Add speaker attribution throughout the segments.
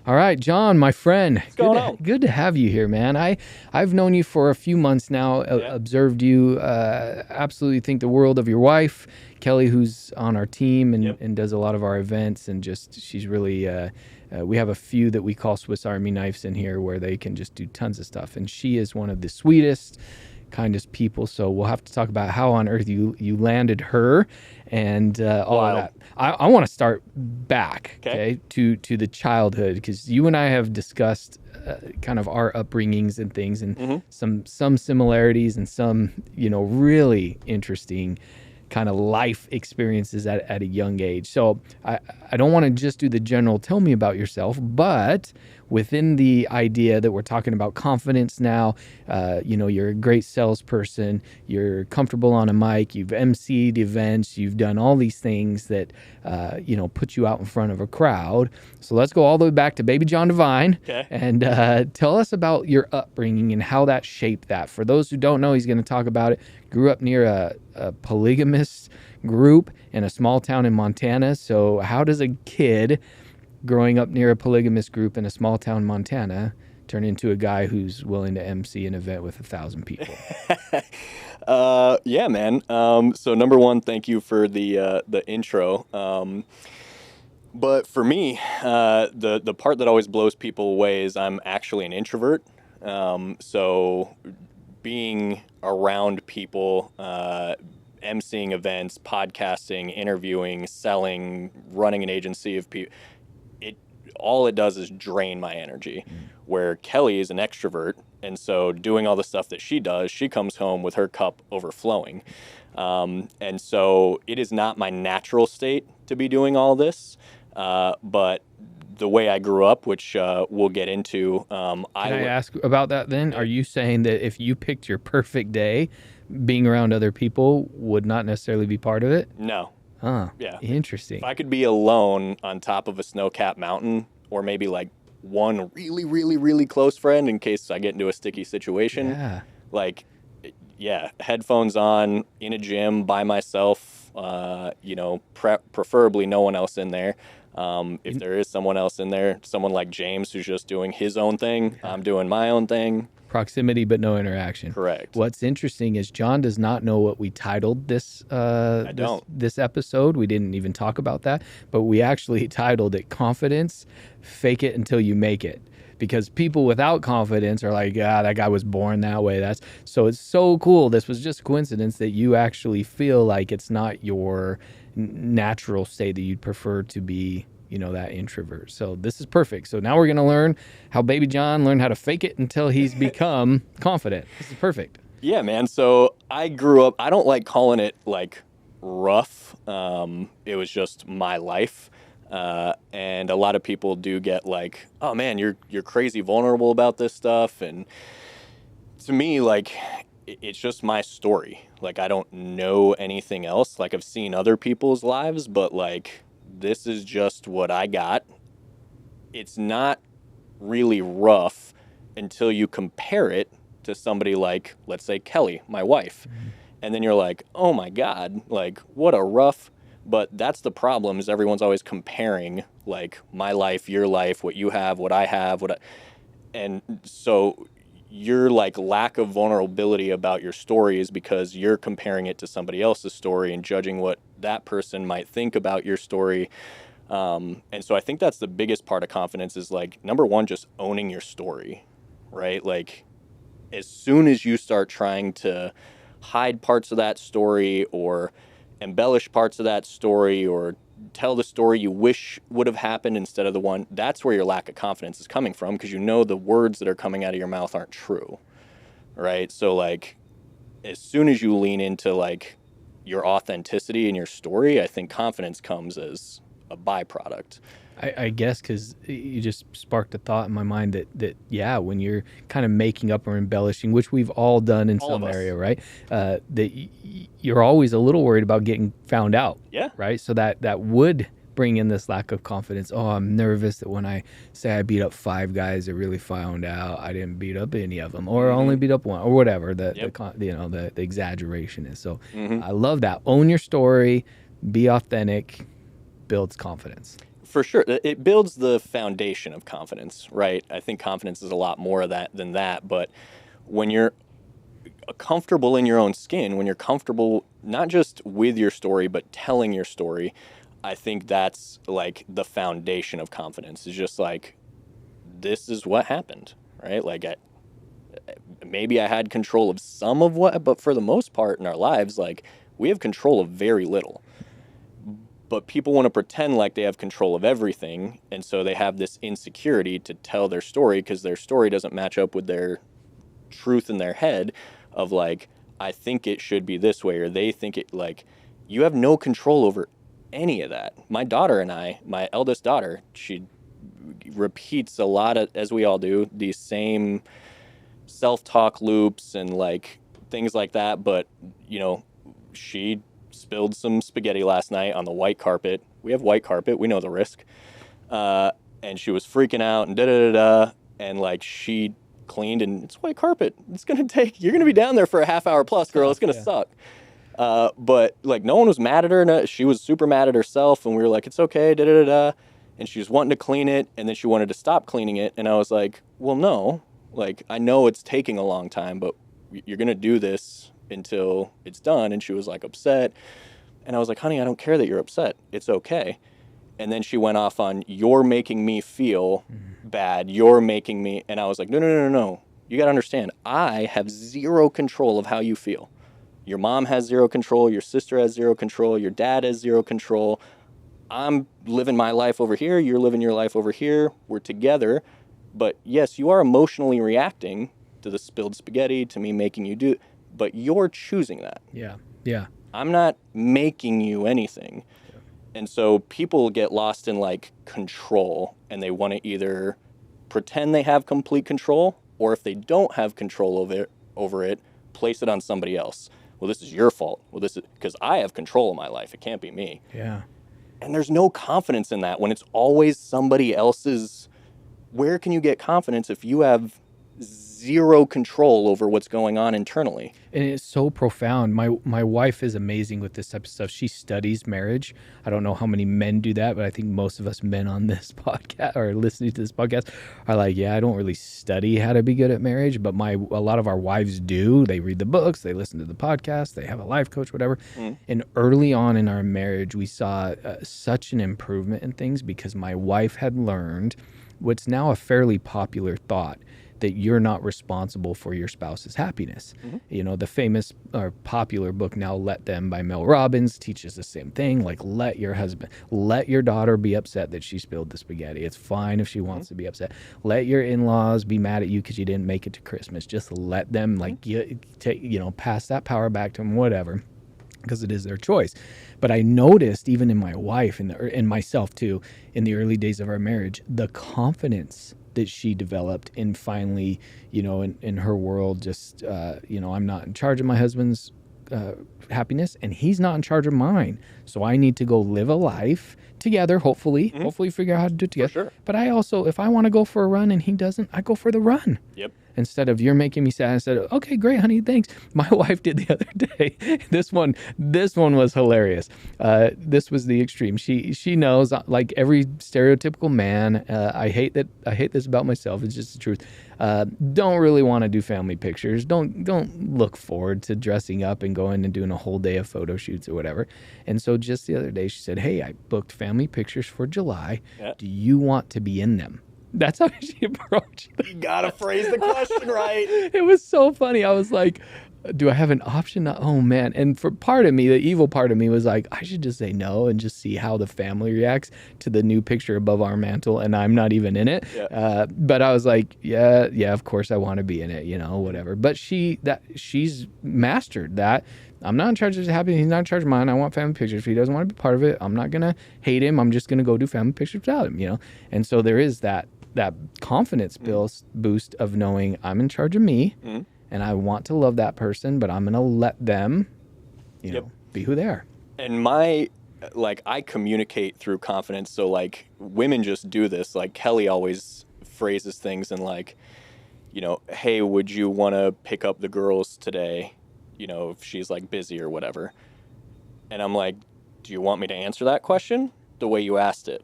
Speaker 1: All right, John, my friend.
Speaker 2: What's going on?
Speaker 1: Good to have you here, man. I've known you for a few months now.
Speaker 2: Yeah.
Speaker 1: Observed you. Absolutely think the world of your wife, Kelly, who's on our team and,
Speaker 2: Yep.
Speaker 1: and does a lot of our events. And just she's really. We have a few that we call Swiss Army knives in here, where they can just do tons of stuff. And she is one of the sweetest, kindest people. So we'll have to talk about how on earth you landed her and all of that. I want to start back, okay, to the childhood, because you and I have discussed kind of our upbringings and things, and some similarities and some really interesting kind of life experiences at a young age. So I don't want to just do the general tell me about yourself, but within the idea that we're talking about confidence now, you're a great salesperson, you're comfortable on a mic, you've emceed events, you've done all these things that, put you out in front of a crowd. So let's go all the way back to baby John Devine and tell us about your upbringing and how that shaped that. For those who don't know, he's going to talk about it. Grew up near a polygamous group in a small town in Montana. So how does a kid growing up near a polygamous group in a small town in Montana turn into a guy who's willing to MC an event with 1,000 people?
Speaker 2: Yeah, man. So number one, thank you for the intro. But for me, the part that always blows people away is I'm actually an introvert. So being around people, emceeing events, podcasting, interviewing, selling, running an agency of people, all it does is drain my energy. Where Kelly is an extrovert, and so doing all the stuff that she does, she comes home with her cup overflowing. And so it is not my natural state to be doing all this, but the way I grew up, which we'll get into.
Speaker 1: Can I ask about that then? Are you saying that if you picked your perfect day, being around other people would not necessarily be part of it?
Speaker 2: No.
Speaker 1: Huh.
Speaker 2: Yeah.
Speaker 1: Interesting.
Speaker 2: If I could be alone on top of a snow-capped mountain, or maybe like one really, really, really close friend in case I get into a sticky situation, headphones on, in a gym by myself, preferably no one else in there. If there is someone else in there, someone like James who's just doing his own thing, I'm doing my own thing.
Speaker 1: Proximity but no interaction.
Speaker 2: Correct.
Speaker 1: What's interesting is John does not know what we titled this this episode. We didn't even talk about that, but we actually titled it Confidence, Fake It Until You Make It. Because people without confidence are like, that guy was born that way. So it's so cool. This was just a coincidence that you actually feel like it's not your natural state, that you'd prefer to be, that introvert. So this is perfect. So now we're going to learn how baby John learned how to fake it until he's become confident. This is perfect.
Speaker 2: Yeah, man. So I grew up, I don't like calling it like rough. It was just my life. And a lot of people do get like, oh man, you're crazy vulnerable about this stuff. And to me, like, it's just my story. Like, I don't know anything else. Like, I've seen other people's lives, but like, this is just what I got. It's not really rough until you compare it to somebody like, let's say, Kelly, my wife. And then you're like, oh my God, like, what a rough. But that's the problem, is everyone's always comparing like my life, your life, what you have, what I have, and so your like lack of vulnerability about your story is because you're comparing it to somebody else's story and judging what that person might think about your story. And so I think that's the biggest part of confidence, is like, number one, just owning your story, right? Like, as soon as you start trying to hide parts of that story or embellish parts of that story or tell the story you wish would have happened instead of the one, that's where your lack of confidence is coming from, because the words that are coming out of your mouth aren't true, right? So like, as soon as you lean into like your authenticity and your story, I think confidence comes as a byproduct.
Speaker 1: I guess because you just sparked a thought in my mind that when you're kind of making up or embellishing, which we've all done in some area, right? That you're always a little worried about getting found out.
Speaker 2: Yeah.
Speaker 1: Right. So that would bring in this lack of confidence. Oh, I'm nervous that when I say I beat up 5 guys, it really found out I didn't beat up any of them, or only beat up one, or whatever the exaggeration is. So I love that. Own your story, be authentic, builds confidence.
Speaker 2: For sure. It builds the foundation of confidence, right? I think confidence is a lot more of that than that. But when you're comfortable in your own skin, when you're comfortable not just with your story, but telling your story, I think that's like the foundation of confidence. Is just like, this is what happened, right? Like, maybe I had control of some of what, but for the most part in our lives, like, we have control of very little. But people want to pretend like they have control of everything, and so they have this insecurity to tell their story because their story doesn't match up with their truth in their head of like, I think it should be this way, or they think it, like, you have no control over any of that. My daughter and I, my eldest daughter, she repeats a lot of, as we all do, these same self-talk loops and like things like that. But, you know, she spilled some spaghetti last night on the white carpet. We have white carpet. We know the risk. And she was freaking out and da-da-da-da. And like, she cleaned, and it's white carpet. It's going to take, you're going to be down there for a half hour plus, girl. It's going to suck. But like, no one was mad at her. No, she was super mad at herself. And we were like, it's okay, da-da-da-da. And she was wanting to clean it, and then she wanted to stop cleaning it. And I was like, well, no. Like, I know it's taking a long time, but you're going to do this until it's done. And she was like upset. And I was like, honey, I don't care that you're upset. It's okay. And then she went off on, you're making me feel bad. You're making me. And I was like, no. You got to understand, I have zero control of how you feel. Your mom has zero control. Your sister has zero control. Your dad has zero control. I'm living my life over here. You're living your life over here. We're together. But yes, you are emotionally reacting to the spilled spaghetti, to me making you do, but you're choosing that.
Speaker 1: Yeah.
Speaker 2: I'm not making you anything. Yeah. And so people get lost in like control, and they want to either pretend they have complete control, or if they don't have control over it, place it on somebody else. Well, this is your fault. Well, this is because I have control of my life. It can't be me.
Speaker 1: Yeah.
Speaker 2: And there's no confidence in that when it's always somebody else's. Where can you get confidence if you have zero control over what's going on internally?
Speaker 1: And it's so profound. My wife is amazing with this type of stuff. She studies marriage. I don't know how many men do that, but I think most of us men on this podcast or listening to this podcast are like, yeah, I don't really study how to be good at marriage, but a lot of our wives do. They read the books, they listen to the podcast, they have a life coach, whatever. And early on in our marriage, we saw such an improvement in things because my wife had learned what's now a fairly popular thought, that you're not responsible for your spouse's happiness. You know, the famous or popular book Now Let Them by Mel Robbins teaches the same thing. Like, let your daughter be upset that she spilled the spaghetti. It's fine if she wants to be upset. Let your in-laws be mad at you because you didn't make it to Christmas. Just let them, pass that power back to them, whatever, because it is their choice. But I noticed, even in my wife and myself too, in the early days of our marriage, the confidence that she developed in finally, in her world, just, I'm not in charge of my husband's happiness, and he's not in charge of mine. So I need to go live a life together, hopefully figure out how to do it together.
Speaker 2: For sure.
Speaker 1: But I also, if I want to go for a run and he doesn't, I go for the run.
Speaker 2: Yep.
Speaker 1: Instead of you're making me sad, I said, okay, great, honey, thanks. My wife did the other day. This one was hilarious. This was the extreme. She knows, like every stereotypical man. I hate this about myself. It's just the truth. Don't really want to do family pictures. Don't look forward to dressing up and going and doing a whole day of photo shoots or whatever. And so just the other day, she said, hey, I booked family pictures for July. Yeah. Do you want to be in them? That's how she approached it.
Speaker 2: You gotta phrase the question right.
Speaker 1: It was so funny. I was like, do I have an option? Oh, man. And for part of me, the evil part of me was like, I should just say no and just see how the family reacts to the new picture above our mantle, and I'm not even in it. Yeah. But I was like, yeah, of course I want to be in it, whatever. But she's mastered that. I'm not in charge of his happiness. He's not in charge of mine. I want family pictures. If he doesn't want to be part of it, I'm not going to hate him. I'm just going to go do family pictures without him, And so there is that confidence boost of knowing I'm in charge of me, and I want to love that person, but I'm going to let them, be who they are.
Speaker 2: And I communicate through confidence. So like, women just do this. Like, Kelly always phrases things in like, hey, would you want to pick up the girls today? If she's like busy or whatever. And I'm like, do you want me to answer that question the way you asked it?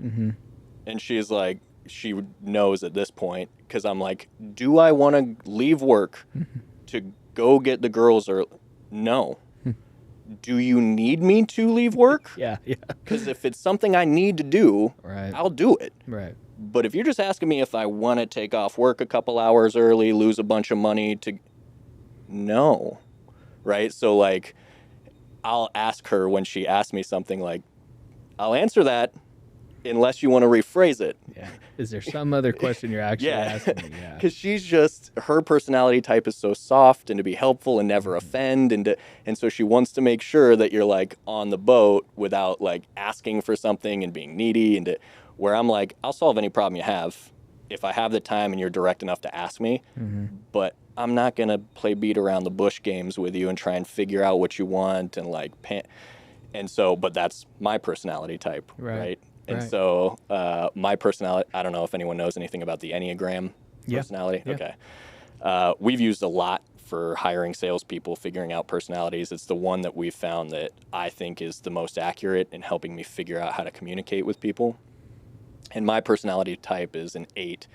Speaker 2: And she's like, she knows at this point, because I'm like, do I want to leave work to go get the girls? Or no. Do you need me to leave work?
Speaker 1: Yeah.
Speaker 2: Because if it's something I need to do,
Speaker 1: Right.
Speaker 2: I'll do it.
Speaker 1: Right.
Speaker 2: But if you're just asking me if I want to take off work a couple hours early, lose a bunch of money to, no, right? So like, I'll ask her when she asks me something, like, I'll answer that unless you want to rephrase it.
Speaker 1: Yeah. Is there some other question you're actually asking me? Yeah.
Speaker 2: Because she's just, her personality type is so soft and to be helpful and never offend. And so she wants to make sure that you're like on the boat without like asking for something and being needy. And where I'm like, I'll solve any problem you have if I have the time and you're direct enough to ask me. But I'm not going to play beat around the bush games with you and try and figure out what you want and like, and so, but that's my personality type, right? And so my personality, I don't know if anyone knows anything about the Enneagram personality.
Speaker 1: Yeah.
Speaker 2: Okay. We've used a lot for hiring salespeople, figuring out personalities. It's the one that we've found that I think is the most accurate in helping me figure out how to communicate with people. And my personality type is an 8.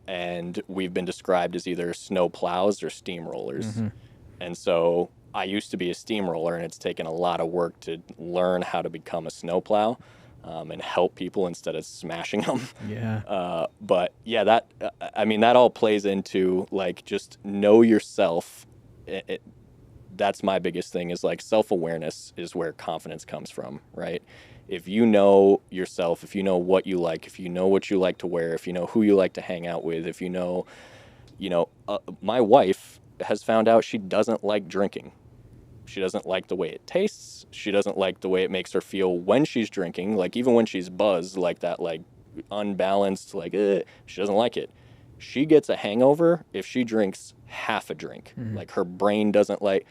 Speaker 2: And we've been described as either snow plows or steamrollers. And so I used to be a steamroller, and it's taken a lot of work to learn how to become a snowplow. And help people instead of smashing them.
Speaker 1: Yeah.
Speaker 2: But yeah, that, I mean, that all plays into like, just know yourself. That's my biggest thing, is like self-awareness is where confidence comes from, right? If you know yourself, if you know what you like, if you know what you like to wear, if you know who you like to hang out with, if you know, my wife has found out she doesn't like drinking. She doesn't like the way it tastes. She doesn't like the way it makes her feel when she's drinking. Like even when she's buzzed, like that, like unbalanced, like she doesn't like it. She gets a hangover if she drinks half a drink. Like her brain doesn't like,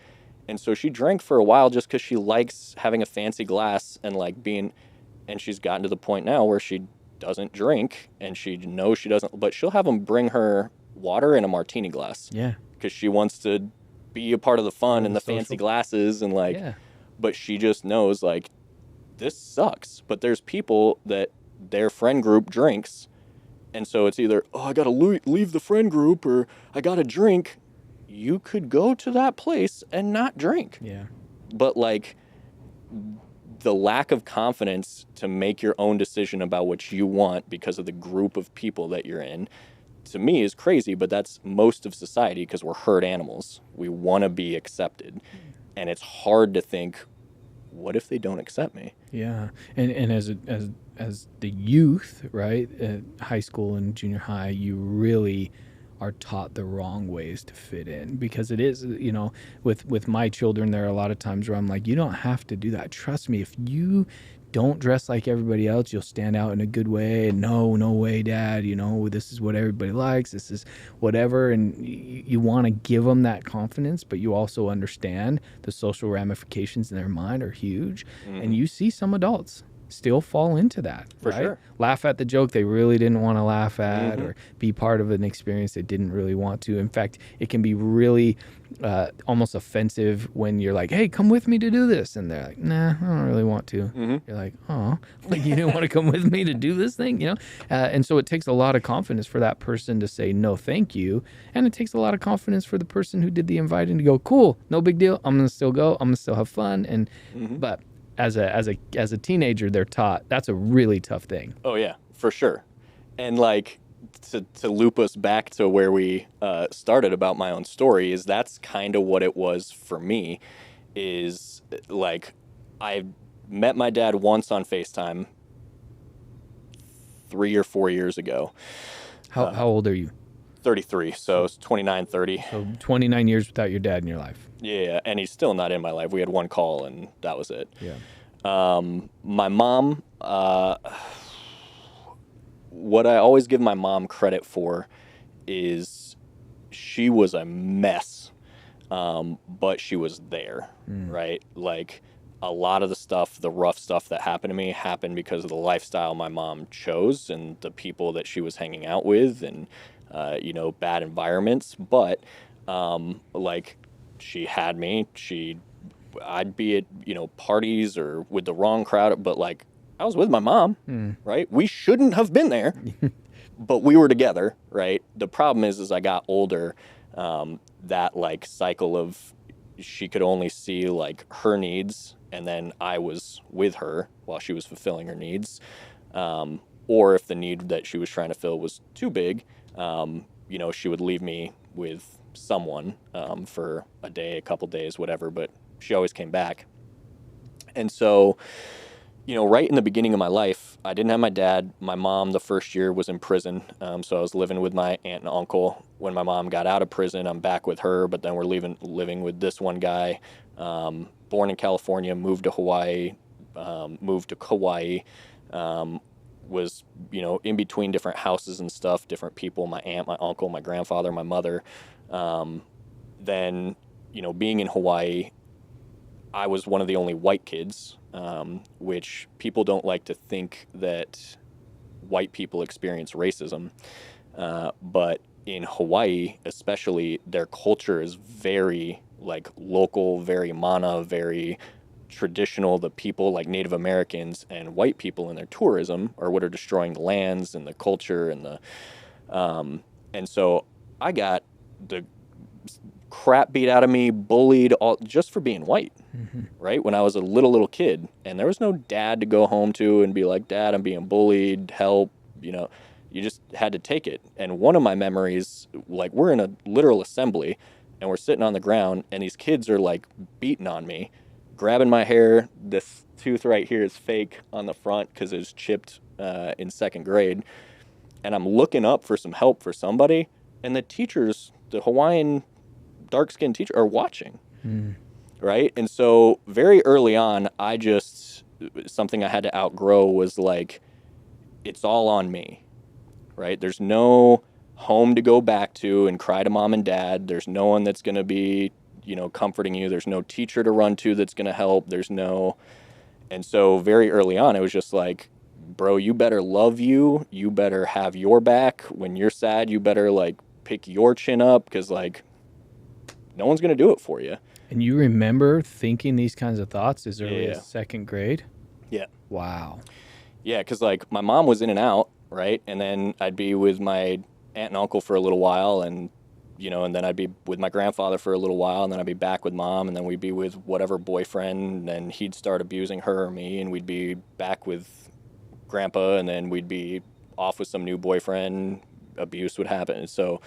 Speaker 2: and so she drank for a while just because she likes having a fancy glass and like being, and she's gotten to the point now where she doesn't drink and she knows she doesn't, but she'll have them bring her water in a martini glass.
Speaker 1: Yeah.
Speaker 2: Because she wants to be a part of the fun and the
Speaker 1: social.
Speaker 2: fancy glasses and like, but she just knows like, this sucks. But there's people that their friend group drinks, and so it's either, oh, I gotta leave the friend group, or I gotta drink. You could go to that place and not drink.
Speaker 1: Yeah.
Speaker 2: But like, the lack of confidence to make your own decision about what you want because of the group of people that you're in, to me, is crazy. But that's most of society, because we're herd animals. We want to be accepted, and it's hard to think, what if they don't accept me?
Speaker 1: Yeah. And as the youth, right, at high school and junior high, you really are taught the wrong ways to fit in, because it is, with my children, there are a lot of times where I'm like, you don't have to do that. Trust me, if you don't dress like everybody else, you'll stand out in a good way. And no way, Dad, this is what everybody likes, this is whatever. And you want to give them that confidence, but you also understand the social ramifications in their mind are huge. And you see some adults still fall into that,
Speaker 2: For
Speaker 1: right?
Speaker 2: sure.
Speaker 1: Laugh at the joke they really didn't want to laugh at, or be part of an experience they didn't really want to. In fact, it can be really almost offensive when you're like, hey, come with me to do this. And they're like, nah, I don't really want to. You're like, oh, like you didn't want to come with me to do this thing, And so it takes a lot of confidence for that person to say, no, thank you. And it takes a lot of confidence for the person who did the inviting to go, cool, no big deal. I'm going to still go. I'm going to still have fun. And, but as a teenager, they're taught that's a really tough thing.
Speaker 2: Oh yeah, for sure. And like, to loop us back to where we started about my own story, is that's kind of what it was for me. Is like, I met my dad once on FaceTime 3 or 4 years ago.
Speaker 1: How old are you?
Speaker 2: 33, so it's 29, 30.
Speaker 1: So 29 years without your dad in your life.
Speaker 2: Yeah, and he's still not in my life. We had one call, and that was it.
Speaker 1: Yeah.
Speaker 2: My mom, what I always give my mom credit for is she was a mess, but she was there, right? Like, a lot of the stuff, the rough stuff that happened to me happened because of the lifestyle my mom chose and the people that she was hanging out with, and, bad environments. But, like, she had me, I'd be at, parties or with the wrong crowd, but like, I was with my mom,
Speaker 1: Hmm.
Speaker 2: right? We shouldn't have been there, but we were together, right? The problem is as I got older, that like cycle of she could only see like her needs, and then I was with her while she was fulfilling her needs. Or if the need that she was trying to fill was too big, she would leave me with someone for a day, a couple days, whatever, but she always came back. And so, right in the beginning of my life, I didn't have my dad. My mom, the first year, was in prison. So I was living with my aunt and uncle. When my mom got out of prison, I'm back with her, but then we're living with this one guy, born in California, moved to Hawaii, moved to Kauai, was, in between different houses and stuff, different people, my aunt, my uncle, my grandfather, my mother. Then, being in Hawaii, I was one of the only white kids, which people don't like to think that white people experience racism. But in Hawaii, especially, their culture is very like local, very mana, very traditional. The people like Native Americans and white people in their tourism are what are destroying the lands and the culture and so I got the crap beat out of me, bullied all just for being white, right? When I was a little kid, and there was no dad to go home to and be like, "Dad, I'm being bullied, help," you just had to take it. And one of my memories, like we're in a literal assembly and we're sitting on the ground and these kids are like beating on me, grabbing my hair. This tooth right here is fake on the front because it was chipped in second grade. And I'm looking up for some help for somebody, and the teachers, the Hawaiian dark-skinned teacher, are watching, right? And so very early on, something I had to outgrow was like, it's all on me, right? There's no home to go back to and cry to mom and dad. There's no one that's going to be, comforting you. There's no teacher to run to that's going to help. And so very early on, it was just like, bro, you better love you. You better have your back. When you're sad, you better like pick your chin up because like no one's going to do it for you.
Speaker 1: And you remember thinking these kinds of thoughts as early
Speaker 2: Yeah.
Speaker 1: as second grade?
Speaker 2: Yeah.
Speaker 1: Wow.
Speaker 2: Yeah, because like my mom was in and out, right? And then I'd be with my aunt and uncle for a little while, and and then I'd be with my grandfather for a little while, and then I'd be back with mom, and then we'd be with whatever boyfriend, and he'd start abusing her or me, and we'd be back with grandpa, and then we'd be off with some new boyfriend. Abuse would happen. So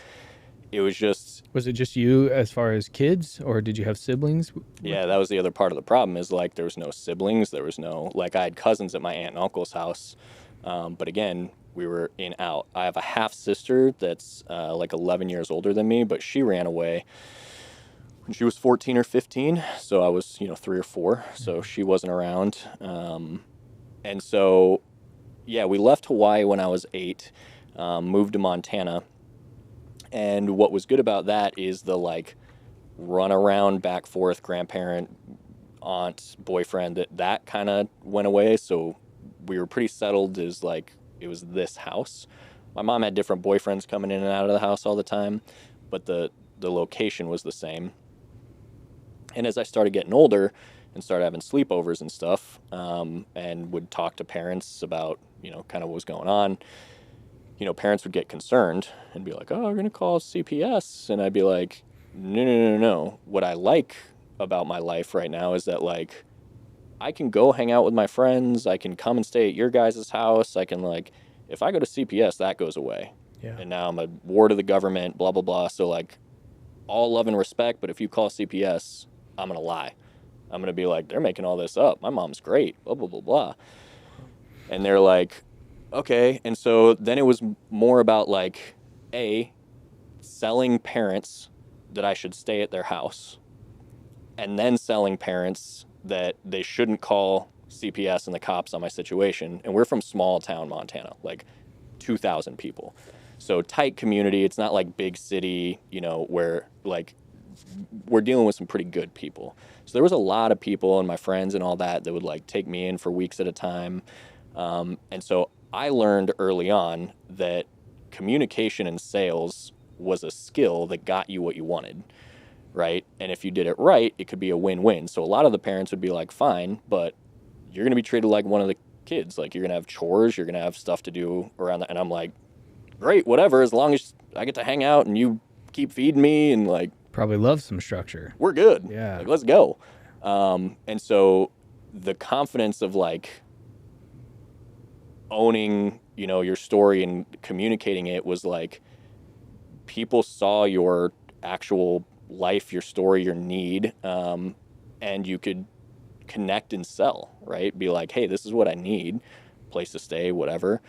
Speaker 2: it was just...
Speaker 1: Was it just you as far as kids, or did you have siblings?
Speaker 2: Yeah, that was the other part of the problem is like there was no siblings. There was no... Like I had cousins at my aunt and uncle's house. But again, we were in out. I have a half sister that's like 11 years older than me, but she ran away when she was 14 or 15. So I was, 3 or 4. So she wasn't around. And so, yeah, we left Hawaii when I was 8, moved to Montana. And what was good about that is the like run around back forth grandparent, aunt, boyfriend, that kind of went away. So we were pretty settled as like it was this house. My mom had different boyfriends coming in and out of the house all the time, but the location was the same. And as I started getting older and started having sleepovers and stuff, and would talk to parents about, kind of what was going on, parents would get concerned and be like, "Oh, we're going to call CPS." And I'd be like, no. What I like about my life right now is that like, I can go hang out with my friends. I can come and stay at your guys' house. I can like, if I go to CPS, that goes away.
Speaker 1: Yeah.
Speaker 2: And now I'm a ward of the government, blah, blah, blah. So like all love and respect, but if you call CPS, I'm going to lie. I'm going to be like, they're making all this up. My mom's great, blah, blah, blah, blah. And they're like, okay. And so then it was more about like, selling parents that I should stay at their house, and then selling parents that they shouldn't call CPS and the cops on my situation. And we're from small town Montana, like 2,000 people. So tight community. It's not like big city, where like we're dealing with some pretty good people. So there was a lot of people and my friends and all that would like take me in for weeks at a time. And so I learned early on that communication and sales was a skill that got you what you wanted, right? And if you did it right, it could be a win-win. So a lot of the parents would be like, fine, but you're going to be treated like one of the kids. Like, you're going to have chores, you're going to have stuff to do around that. And I'm like, great, whatever, as long as I get to hang out and you keep feeding me, and like,
Speaker 1: Probably love some structure.
Speaker 2: we're good.
Speaker 1: Yeah.
Speaker 2: Like, let's go. And so the confidence of like owning, you know, your story and communicating it was like, people saw your actual life, your story, your need, and you could connect and sell, right? Be like, hey, this is what I need, place to stay, whatever.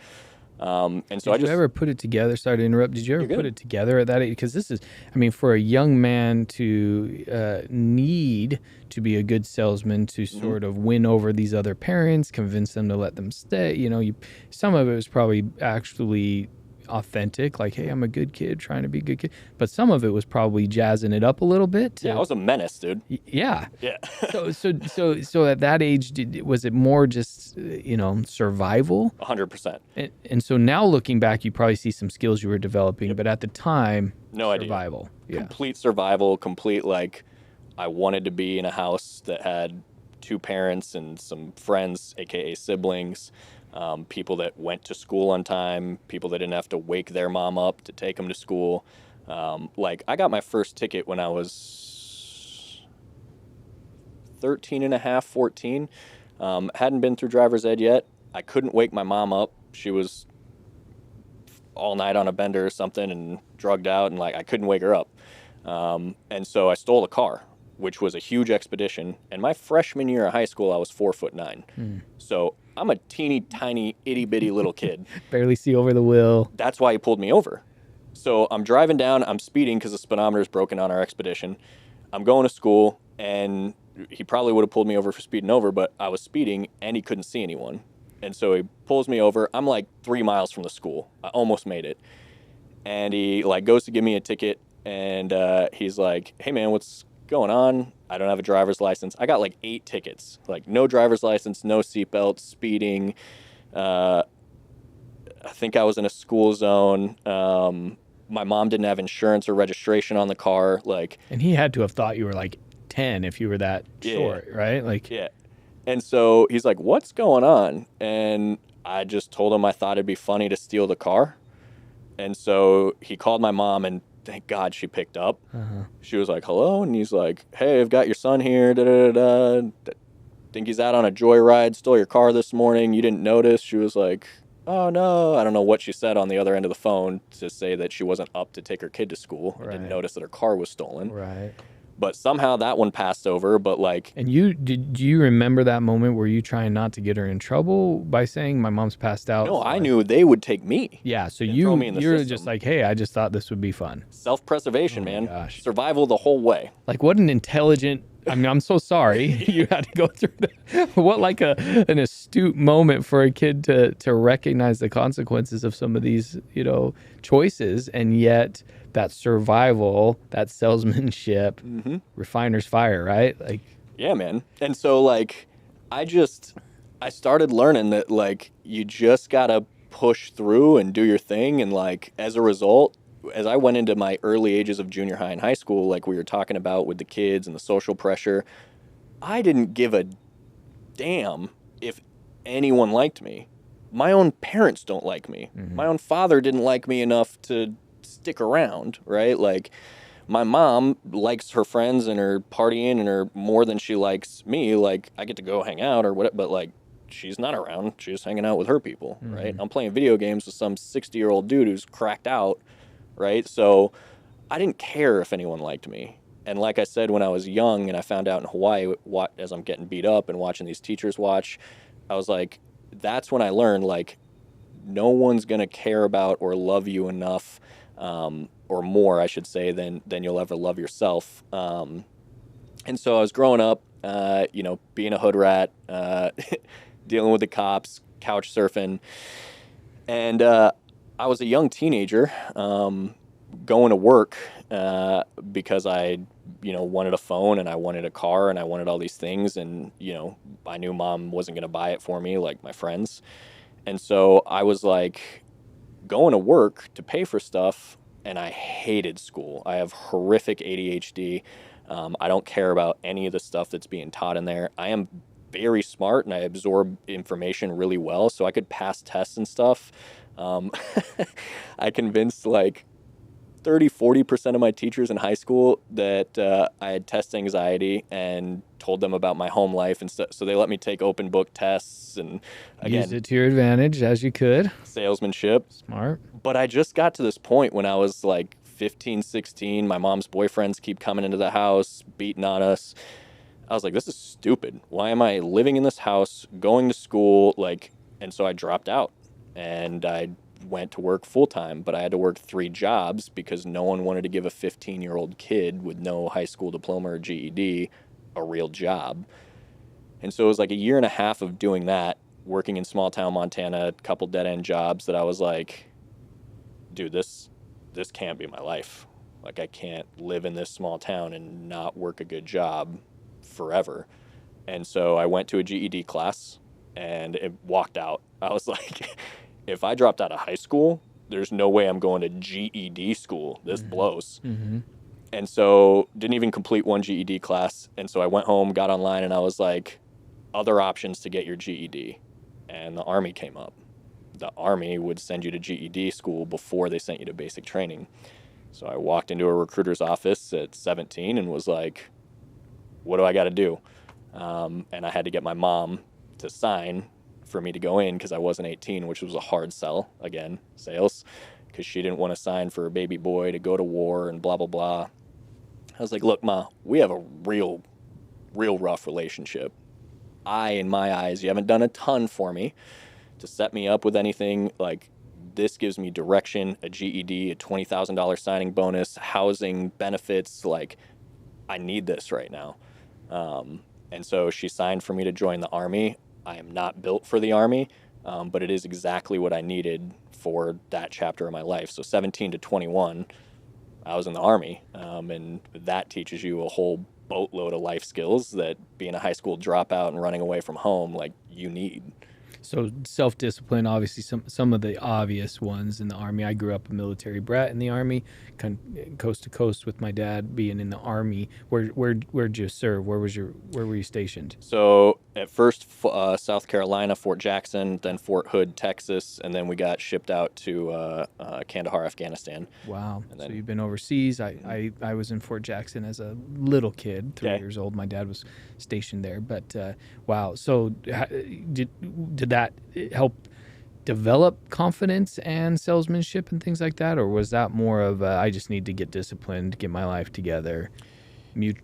Speaker 2: And so
Speaker 1: Did you ever put it together? Sorry to interrupt. Did you ever put it together at that age? Because this is, I mean, for a young man to need to be a good salesman to sort of win over these other parents, convince them to let them stay. You know, some of it was probably actually authentic, like, hey, I'm a good kid trying to be a good kid. But some of it was probably jazzing it up a little bit.
Speaker 2: Yeah, I was a menace, dude.
Speaker 1: Yeah.
Speaker 2: Yeah.
Speaker 1: So at that age, was it more just, you know, survival?
Speaker 2: 100%.
Speaker 1: And so now looking back, you probably see some skills you were developing, but at the time,
Speaker 2: no
Speaker 1: survival.
Speaker 2: Idea. Yeah. Complete survival, complete, like, I wanted to be in a house that had 2 parents and some friends, aka siblings, people that went to school on time, people that didn't have to wake their mom up to take them to school. Like, I got my first ticket when I was 13 and a half, 14. Hadn't been through driver's ed yet. I couldn't wake my mom up. She was all night on a bender or something and drugged out, and like, I couldn't wake her up. And so I stole a car, which was a huge expedition. And my freshman year of high school, I was 4'9". So I'm a teeny tiny itty bitty little kid.
Speaker 1: Barely see over the wheel.
Speaker 2: That's why he pulled me over. So I'm driving down, I'm speeding because the speedometer is broken on our expedition. I'm going to school, and he probably would have pulled me over for speeding over, but I was speeding and he couldn't see anyone. And so he pulls me over. I'm like 3 miles from the school. I almost made it. And he like goes to give me a ticket, and he's like, hey man, what's going on? I don't have a driver's license. I got like 8 tickets, like no driver's license, no seatbelt, speeding. I think I was in a school zone. My mom didn't have insurance or registration on the car. Like,
Speaker 1: and he had to have thought you were like 10 if you were that short, right? Like,
Speaker 2: yeah. And so he's like, what's going on? And I just told him I thought it'd be funny to steal the car. And so he called my mom, and thank God she picked up. She was like, hello? And he's like, hey, I've got your son here. Think he's out on a joyride, stole your car this morning. You didn't notice? She was like, oh, no. I don't know what she said on the other end of the phone to say that she wasn't up to take her kid to school. Right. Didn't notice that her car was stolen.
Speaker 1: Right.
Speaker 2: But somehow that one passed over, but like...
Speaker 1: And do you remember that moment? Were you trying not to get her in trouble by saying my mom's passed out?
Speaker 2: No, I knew they would take me.
Speaker 1: Yeah, so you're just like, hey, I just thought this would be fun.
Speaker 2: Self-preservation, man.
Speaker 1: Gosh.
Speaker 2: Survival the whole way.
Speaker 1: Like, what an intelligent... I mean, I'm so sorry you had to go through that. What like an astute moment for a kid to recognize the consequences of some of these, you know, choices, and yet that survival, that salesmanship, refiner's fire, right? Like,
Speaker 2: yeah, man. And so like, I started learning that like, you just gotta push through and do your thing, and like, as a result, as I went into my early ages of junior high and high school, like we were talking about with the kids and the social pressure, I didn't give a damn if anyone liked me. My own parents don't like me. My own father didn't like me enough to stick around, right? Like, my mom likes her friends and her partying and her more than she likes me. Like, I get to go hang out or whatever, but like, she's not around. She's just hanging out with her people, right? I'm playing video games with some 60-year-old dude who's cracked out, right? So I didn't care if anyone liked me. And like I said, when I was young and I found out in Hawaii, as I'm getting beat up and watching these teachers watch, I was like, that's when I learned, like, no one's going to care about or love you enough, or more, I should say, than you'll ever love yourself. And so I was growing up, you know, being a hood rat, dealing with the cops, couch surfing. And I was a young teenager, going to work because I, you know, wanted a phone and I wanted a car and I wanted all these things. And, you know, I knew mom wasn't going to buy it for me like my friends. And so I was like going to work to pay for stuff, and I hated school. I have horrific ADHD. I don't care about any of the stuff that's being taught in there. I am very smart and I absorb information really well, so I could pass tests and stuff. Um, I convinced like 30-40% of my teachers in high school that I had test anxiety and told them about my home life and stuff. So they let me take open book tests and,
Speaker 1: Used
Speaker 2: again,
Speaker 1: it to your advantage as you could.
Speaker 2: salesmanship.
Speaker 1: Smart.
Speaker 2: But I just got to this point when I was like 15, 16. My mom's boyfriends keep coming into the house, beating on us. I was like, this is stupid. Why am I living in this house, going to school? Like, and so I dropped out and I went to work full time, but I had to work 3 jobs because no one wanted to give a 15-year-old kid with no high school diploma or GED a real job. And so it was like a year and a half of doing that, working in small town Montana, a couple dead end jobs that I was like, dude, this can't be my life. Like, I can't live in this small town and not work a good job forever. And so I went to a GED class and it walked out. I was like, if I dropped out of high school, there's no way I'm going to GED school. This blows.
Speaker 1: Mm-hmm.
Speaker 2: And so didn't even complete one GED class. And so I went home, got online, and I was like, other options to get your GED. And the Army came up. The Army would send you to GED school before they sent you to basic training. So I walked into a recruiter's office at 17 and was like, what do I got to do? And I had to get my mom to sign for me to go in because I wasn't 18, which was a hard sell, again, sales, because she didn't want to sign for a baby boy to go to war and blah, blah, blah. I was like, look, Ma, we have a real rough relationship. In my eyes, you haven't done a ton for me to set me up with anything. Like, this gives me direction, a GED, a $20,000 signing bonus, housing, benefits. Like, I need this right now. And so she signed for me to join the Army. I am not built for the Army, but it is exactly what I needed for that chapter of my life. So 17 to 21, I was in the Army, and that teaches you a whole boatload of life skills that being a high school dropout and running away from home, like, you need.
Speaker 1: So self-discipline, obviously some of the obvious ones in the Army. I grew up a military brat in the Army, coast to coast with my dad being in the Army. Where'd you serve? Where were you stationed?
Speaker 2: So at first, South Carolina, Fort Jackson, then Fort Hood, Texas, and then we got shipped out to Kandahar, Afghanistan.
Speaker 1: Wow.
Speaker 2: And
Speaker 1: So
Speaker 2: then,
Speaker 1: you've been overseas. I was in Fort Jackson as a little kid, 3 years old. My dad was stationed there. But wow. So did that help develop confidence and salesmanship and things like that? Or was that more of I just need to get disciplined, get my life together?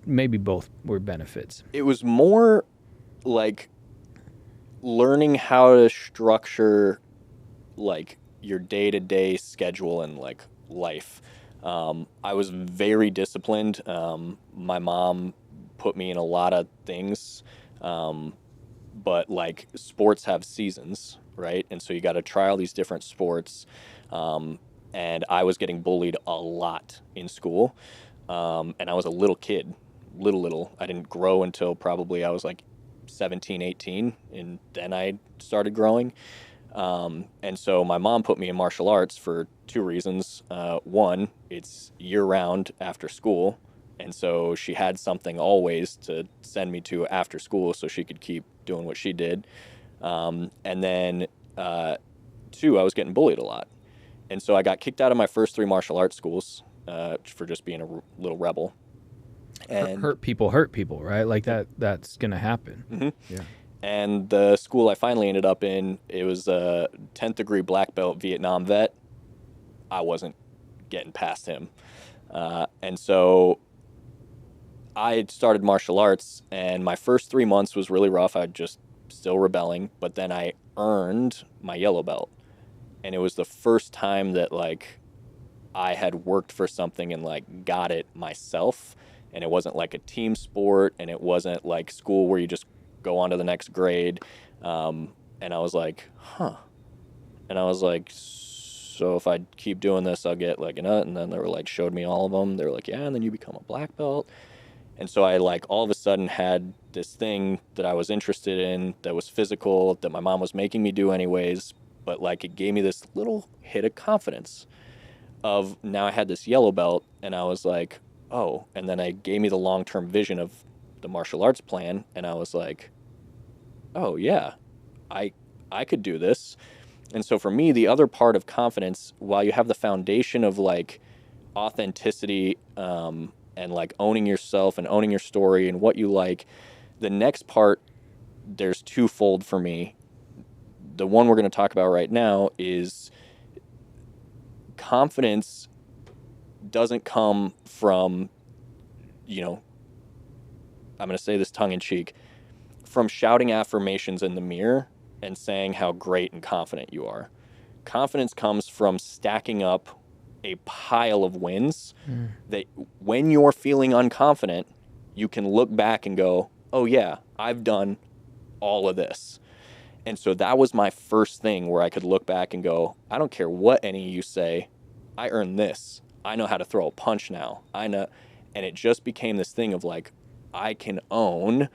Speaker 1: Maybe both were benefits.
Speaker 2: it was more like learning how to structure like your day-to-day schedule and like life. I was very disciplined. My mom put me in a lot of things, but like sports have seasons, right? And so you got to try all these different sports. And I was getting bullied a lot in school. And I was a little kid, little. I didn't grow until probably I was like 17, 18, and then I started growing. And so my mom put me in martial arts for 2 reasons. One, it's year-round after school, and so she had something always to send me to after school so she could keep doing what she did. And then 2, I was getting bullied a lot. And so I got kicked out of my first 3 martial arts schools for just being a little rebel. And
Speaker 1: hurt people, right? Like that's going to happen.
Speaker 2: Mm-hmm.
Speaker 1: Yeah.
Speaker 2: And the school I finally ended up in, it was a 10th degree black belt Vietnam vet. I wasn't getting past him. And so I had started martial arts, and my first 3 months was really rough. I just still rebelling, but then I earned my yellow belt. And it was the first time that like I had worked for something and like got it myself. And it wasn't like a team sport, and it wasn't like school where you just go on to the next grade. And I was like, huh. And I was like, so if I keep doing this, I'll get like a nut. And then they were like, showed me all of them. They were like, yeah, and then you become a black belt. And so I like all of a sudden had this thing that I was interested in that was physical, that my mom was making me do anyways. But like it gave me this little hit of confidence of now I had this yellow belt, and I was like, oh. And then it gave me the long-term vision of the martial arts plan, and I was like, oh yeah, I I could do this. And so for me, the other part of confidence, while you have the foundation of like authenticity, and like owning yourself and owning your story and what you like, the next part, there's twofold for me. The one we're going to talk about right now is confidence doesn't come from, you know, I'm going to say this tongue in cheek, from shouting affirmations in the mirror and saying how great and confident you are. Confidence comes from stacking up a pile of wins that when you're feeling unconfident, you can look back and go, oh, yeah, I've done all of this. And so that was my first thing where I could look back and go, I don't care what any of you say, I earned this. I know how to throw a punch now. I know. And it just became this thing of like, I can own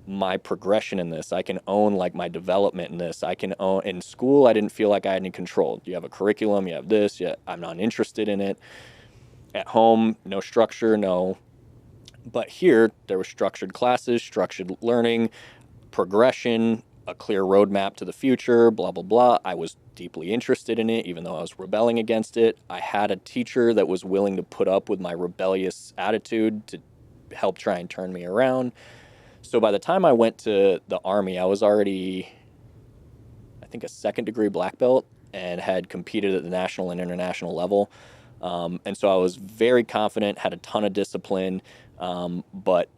Speaker 2: my progression in this. I can own like my development in this. I can own in school. I didn't feel like I had any control. You have a curriculum, you have this, yeah, I'm not interested in it. At home, no structure, no. But here, there was structured classes, structured learning, progression, a clear roadmap to the future, blah, blah, blah. I was deeply interested in it, even though I was rebelling against it. I had a teacher that was willing to put up with my rebellious attitude to help try and turn me around. So by the time I went to the Army, I was already, I think, a second degree black belt and had competed at the national and international level. And so I was very confident, had a ton of discipline, but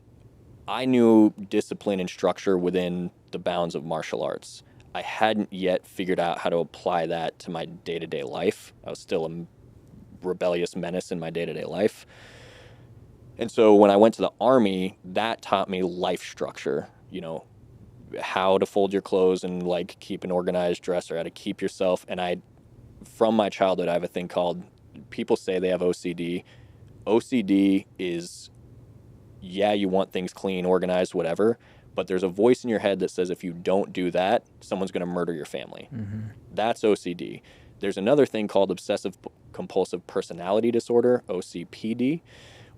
Speaker 2: I knew discipline and structure within the bounds of martial arts. I hadn't yet figured out how to apply that to my day-to-day life. I was still a rebellious menace in my day-to-day life. And so when I went to the Army, that taught me life structure, you know, how to fold your clothes and like keep an organized dresser, how to keep yourself. And from my childhood, I have a thing called, people say they have OCD. OCD is, yeah, you want things clean, organized, whatever, but there's a voice in your head that says if you don't do that, someone's going to murder your family. That's OCD. There's another thing called obsessive compulsive personality disorder, OCPD,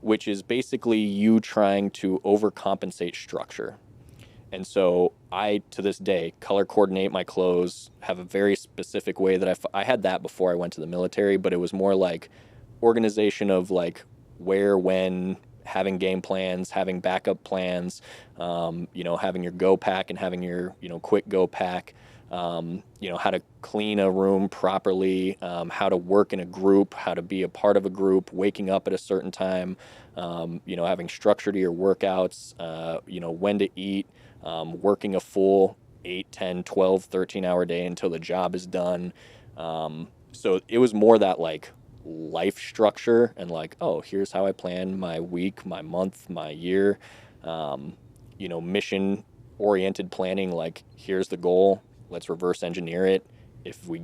Speaker 2: which is basically you trying to overcompensate structure. And so I, to this day, color coordinate my clothes, have a very specific way that I had that before I went to the military, but it was more like organization of like where, when, having game plans, having backup plans, having your go pack and having your, quick go pack, how to clean a room properly, how to work in a group, how to be a part of a group, waking up at a certain time, having structure to your workouts, when to eat, working a full 8, 10, 12, 13-hour day until the job is done. So it was more that like life structure and like, oh, here's how I plan my week, my month, my year, mission oriented planning. Like, here's the goal. Let's reverse engineer it. If we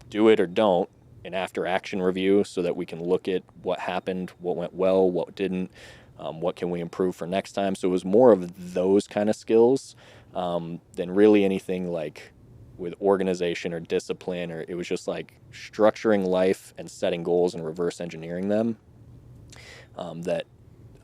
Speaker 2: do it or don't, an after action review so that we can look at what happened, what went well, what didn't, what can we improve for next time. So it was more of those kind of skills than really anything like with organization or discipline, or it was just like structuring life and setting goals and reverse engineering them that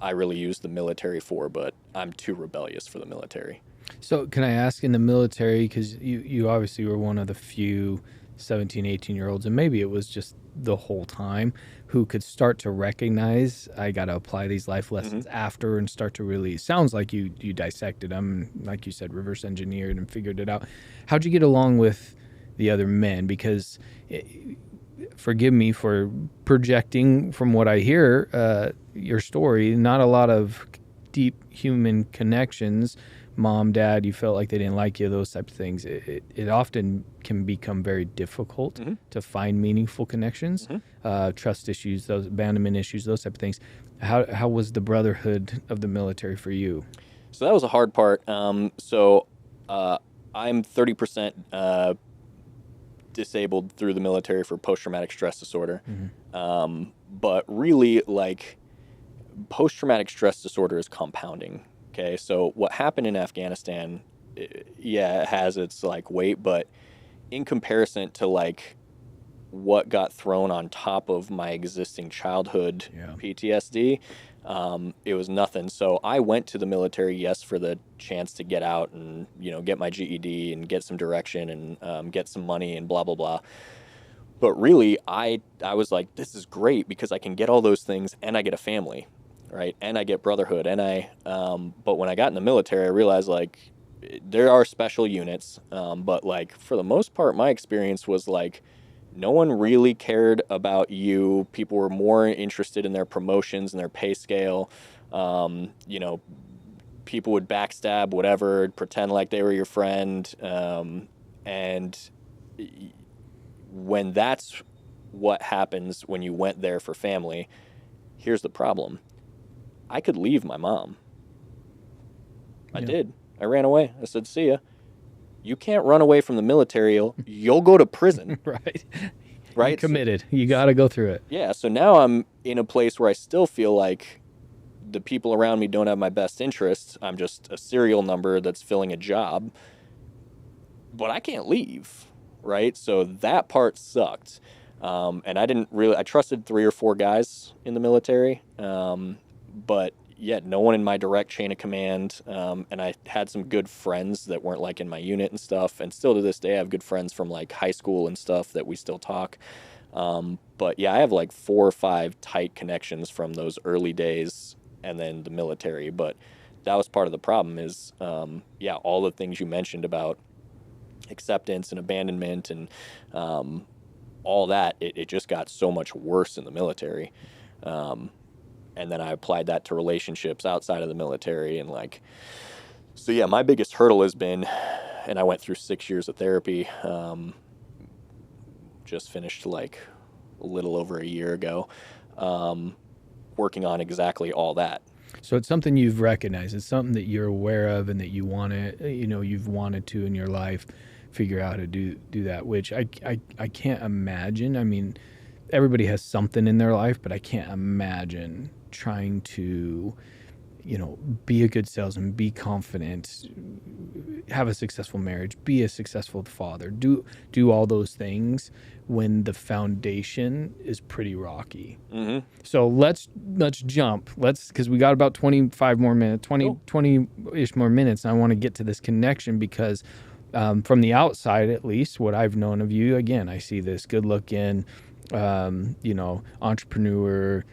Speaker 2: I really used the military for, but I'm too rebellious for the military.
Speaker 1: So can I ask, in the military, because you obviously were one of the few 17, 18-year-olds, and maybe it was just the whole time, who could start to recognize, I got to apply these life lessons after and start to really, sounds like you dissected them, like you said, reverse engineered and figured it out. How'd you get along with the other men? Because forgive me for projecting from what I hear, your story, not a lot of deep human connections. Mom, dad, you felt like they didn't like you, those types of things. It often can become very difficult to find meaningful connections, trust issues, those abandonment issues, those type of things. How was the brotherhood of the military for you?
Speaker 2: So that was a hard part. I'm 30% disabled through the military for post-traumatic stress disorder. But really, like, post-traumatic stress disorder is compounding. Okay, so what happened in Afghanistan, it has its like weight, but in comparison to like what got thrown on top of my existing childhood
Speaker 1: Yeah.
Speaker 2: PTSD, it was nothing. So I went to the military, yes, for the chance to get out and, get my GED and get some direction and get some money and blah, blah, blah. But really, I was like, this is great because I can get all those things and I get a family, right? And I get brotherhood. But when I got in the military, I realized like there are special units. But like for the most part, my experience was like, no one really cared about you. People were more interested in their promotions and their pay scale. You know, people would backstab, whatever, pretend like they were your friend. And when that's what happens when you went there for family, here's the problem. I could leave my mom. I did. I ran away. I said, see ya. You can't run away from the military. You'll go to prison.
Speaker 1: Right.
Speaker 2: Right?
Speaker 1: You're committed. You got to go through it.
Speaker 2: Yeah. So now I'm in a place where I still feel like the people around me don't have my best interests. I'm just a serial number that's filling a job. But I can't leave. Right? So that part sucked. And I trusted 3 or 4 guys in the military. But yet no one in my direct chain of command. And I had some good friends that weren't like in my unit and stuff. And still to this day, I have good friends from like high school and stuff that we still talk. But yeah, I have like 4 or 5 tight connections from those early days and then the military. But that was part of the problem is, all the things you mentioned about acceptance and abandonment and all that, it just got so much worse in the military. And then I applied that to relationships outside of the military. And like, so yeah, my biggest hurdle has been, and I went through 6 years of therapy, just finished like a little over a year ago, working on exactly all that.
Speaker 1: So it's something you've recognized. It's something that you're aware of and that you want to, you've wanted to in your life figure out how to do that, which I can't imagine. I mean, everybody has something in their life, but I can't imagine trying to, be a good salesman, be confident, have a successful marriage, be a successful father, do all those things when the foundation is pretty rocky.
Speaker 2: Mm-hmm.
Speaker 1: So let's jump. Because we got about 25 more minutes, 20-ish more minutes. And I want to get to this connection because from the outside, at least, what I've known of you, again, I see this good-looking, entrepreneur,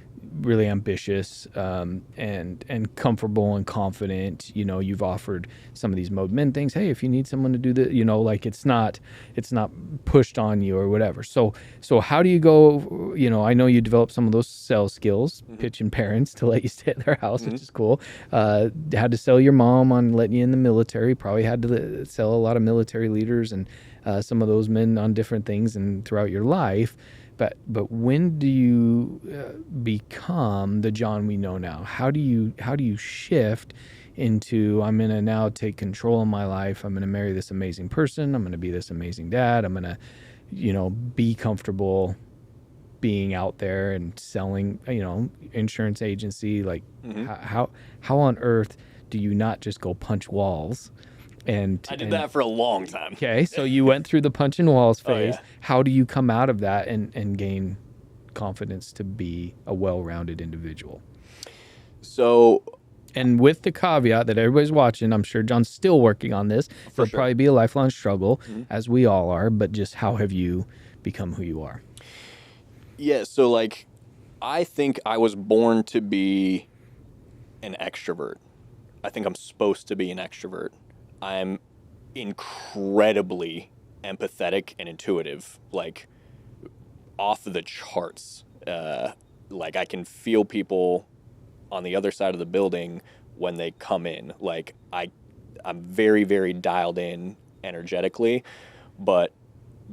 Speaker 1: really ambitious, and comfortable and confident. You've offered some of these Mode Men things. Hey, if you need someone to do the, like it's not pushed on you or whatever. So how do you go? I know you developed some of those sales skills, pitching parents to let you stay at their house, which is cool. Had to sell your mom on letting you in the military. Probably had to sell a lot of military leaders and some of those men on different things and throughout your life. But when do you become the John we know now? How do you shift into, I'm going to now take control of my life. I'm going to marry this amazing person. I'm going to be this amazing dad. I'm going to, be comfortable being out there and selling, insurance agency. Like how on earth do you not just go punch walls? And
Speaker 2: I did that for a long time.
Speaker 1: Okay, so you went through the punching walls phase.
Speaker 2: Oh, yeah.
Speaker 1: How do you come out of that and gain confidence to be a well-rounded individual?
Speaker 2: So,
Speaker 1: and with the caveat that everybody's watching, I'm sure John's still working on this. It'll probably be a lifelong struggle, as we all are, but just how have you become who you are?
Speaker 2: Yeah, so like, I think I was born to be an extrovert. I think I'm supposed to be an extrovert. I'm incredibly empathetic and intuitive, like off the charts. Like I can feel people on the other side of the building when they come in. Like I'm very, very dialed in energetically, but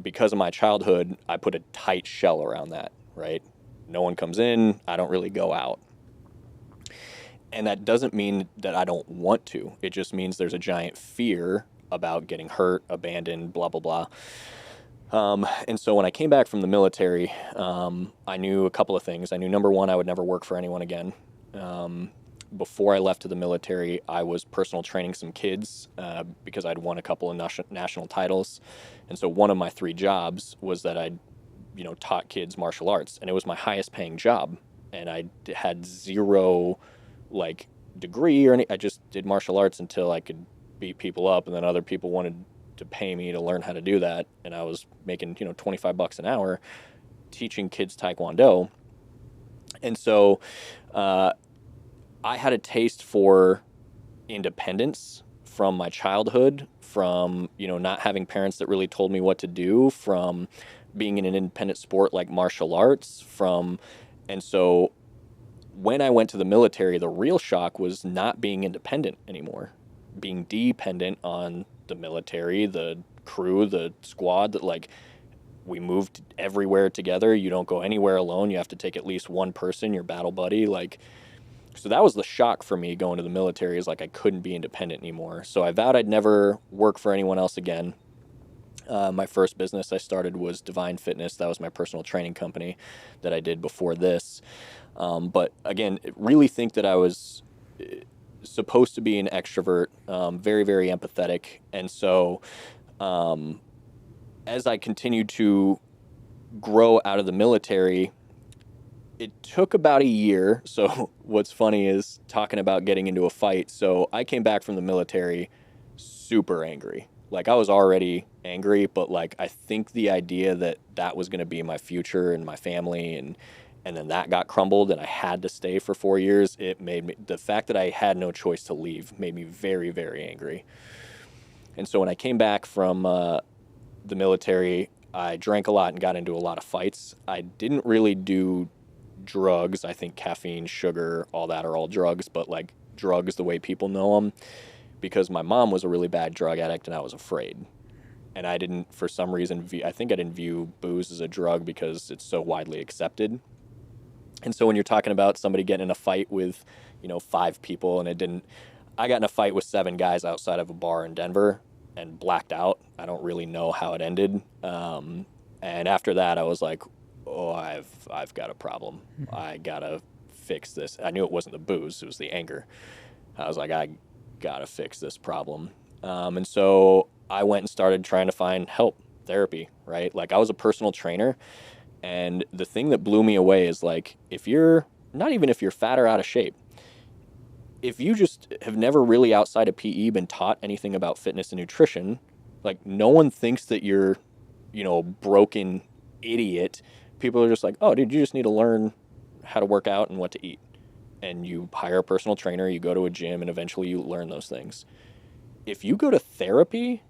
Speaker 2: because of my childhood, I put a tight shell around that, right? No one comes in, I don't really go out. And that doesn't mean that I don't want to. It just means there's a giant fear about getting hurt, abandoned, blah, blah, blah. And so when I came back from the military, I knew a couple of things. I knew, number one, I would never work for anyone again. Before I left to the military, I was personal training some kids because I'd won a couple of national titles. And so one of my 3 jobs was that I'd taught kids martial arts, and it was my highest paying job. And I had zero like degree or any. I just did martial arts until I could beat people up, and then other people wanted to pay me to learn how to do that, and I was making $25 an hour teaching kids taekwondo. And so I had a taste for independence from my childhood, from not having parents that really told me what to do, from being in an independent sport like martial arts, and so when I went to the military, the real shock was not being independent anymore, being dependent on the military, the crew, the squad, that like we moved everywhere together. You don't go anywhere alone. You have to take at least one person, your battle buddy. Like, so that was the shock for me going to the military, is like I couldn't be independent anymore. So I vowed I'd never work for anyone else again. My first business I started was Devine Fitness. That was my personal training company that I did before this. But again, really think that I was supposed to be an extrovert, very, very empathetic. And so as I continued to grow out of the military, it took about a year. So what's funny is talking about getting into a fight. So I came back from the military super angry. Like, I was already angry, but like I think the idea that that was going to be my future and my family, and then that got crumbled and I had to stay for 4 years, it made me, the fact that I had no choice to leave made me very, very angry. And so when I came back from the military, I drank a lot and got into a lot of fights. I didn't really do drugs. I think caffeine, sugar, all that are all drugs, but like drugs the way people know them, because my mom was a really bad drug addict and I was afraid. And I didn't, for some reason, I think I didn't view booze as a drug because it's so widely accepted. And so when you're talking about somebody getting in a fight with, 5 people, and I got in a fight with 7 guys outside of a bar in Denver and blacked out. I don't really know how it ended. And after that, I was like, oh, I've got a problem. I gotta fix this. I knew it wasn't the booze, it was the anger. I was like, I gotta fix this problem. And so I went and started trying to find help, therapy, right? Like, I was a personal trainer, and the thing that blew me away is like, if you're fat or out of shape, if you just have never really outside of PE been taught anything about fitness and nutrition, like, no one thinks that you're, a broken idiot. People are just like, oh, dude, you just need to learn how to work out and what to eat. And you hire a personal trainer, you go to a gym, and eventually you learn those things. If you go to therapy,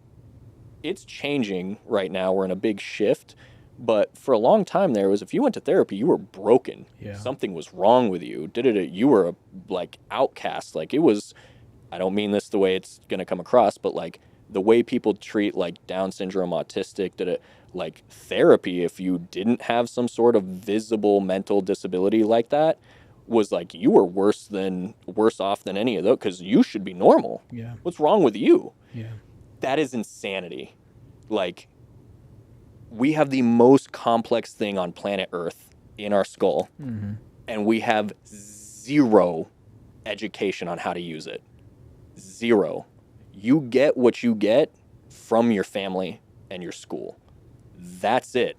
Speaker 2: it's changing right now. We're in a big shift. But for a long time there was, if you went to therapy, you were broken.
Speaker 1: Yeah.
Speaker 2: Something was wrong with you. You were a like outcast. Like, it was, I don't mean this the way it's going to come across, but like the way people treat like Down syndrome, autistic, like therapy, if you didn't have some sort of visible mental disability like that, was like you were worse off than any of those, because you should be normal.
Speaker 1: Yeah.
Speaker 2: What's wrong with you?
Speaker 1: Yeah.
Speaker 2: That is insanity. Like, we have the most complex thing on planet Earth in our skull, and we have zero education on how to use it. Zero. You get what you get from your family and your school. That's it.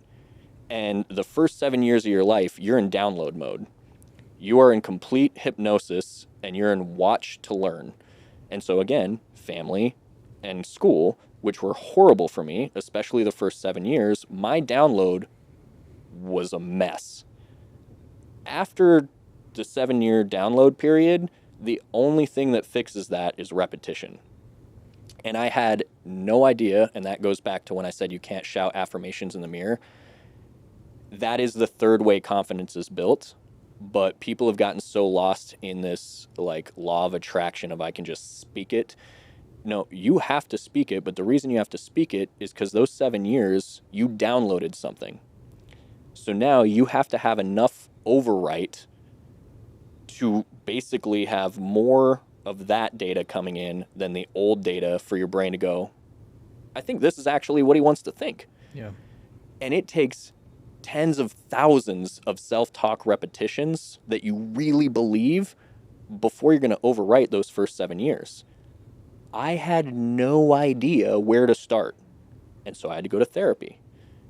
Speaker 2: And the first 7 years of your life, you're in download mode. You are in complete hypnosis, and you're in watch to learn. And so again, family and school, which were horrible for me, especially the first 7 years, my download was a mess. After the 7-year download period, the only thing that fixes that is repetition. And I had no idea, and that goes back to when I said you can't shout affirmations in the mirror. That is the third way confidence is built, but people have gotten so lost in this like law of attraction of I can just speak it. No, you have to speak it, but the reason you have to speak it is because those 7 years, you downloaded something. So now you have to have enough overwrite to basically have more of that data coming in than the old data for your brain to go, I think this is actually what he wants to think.
Speaker 1: Yeah.
Speaker 2: And it takes tens of thousands of self-talk repetitions that you really believe before you're going to overwrite those first 7 years. I had no idea where to start. And so I had to go to therapy.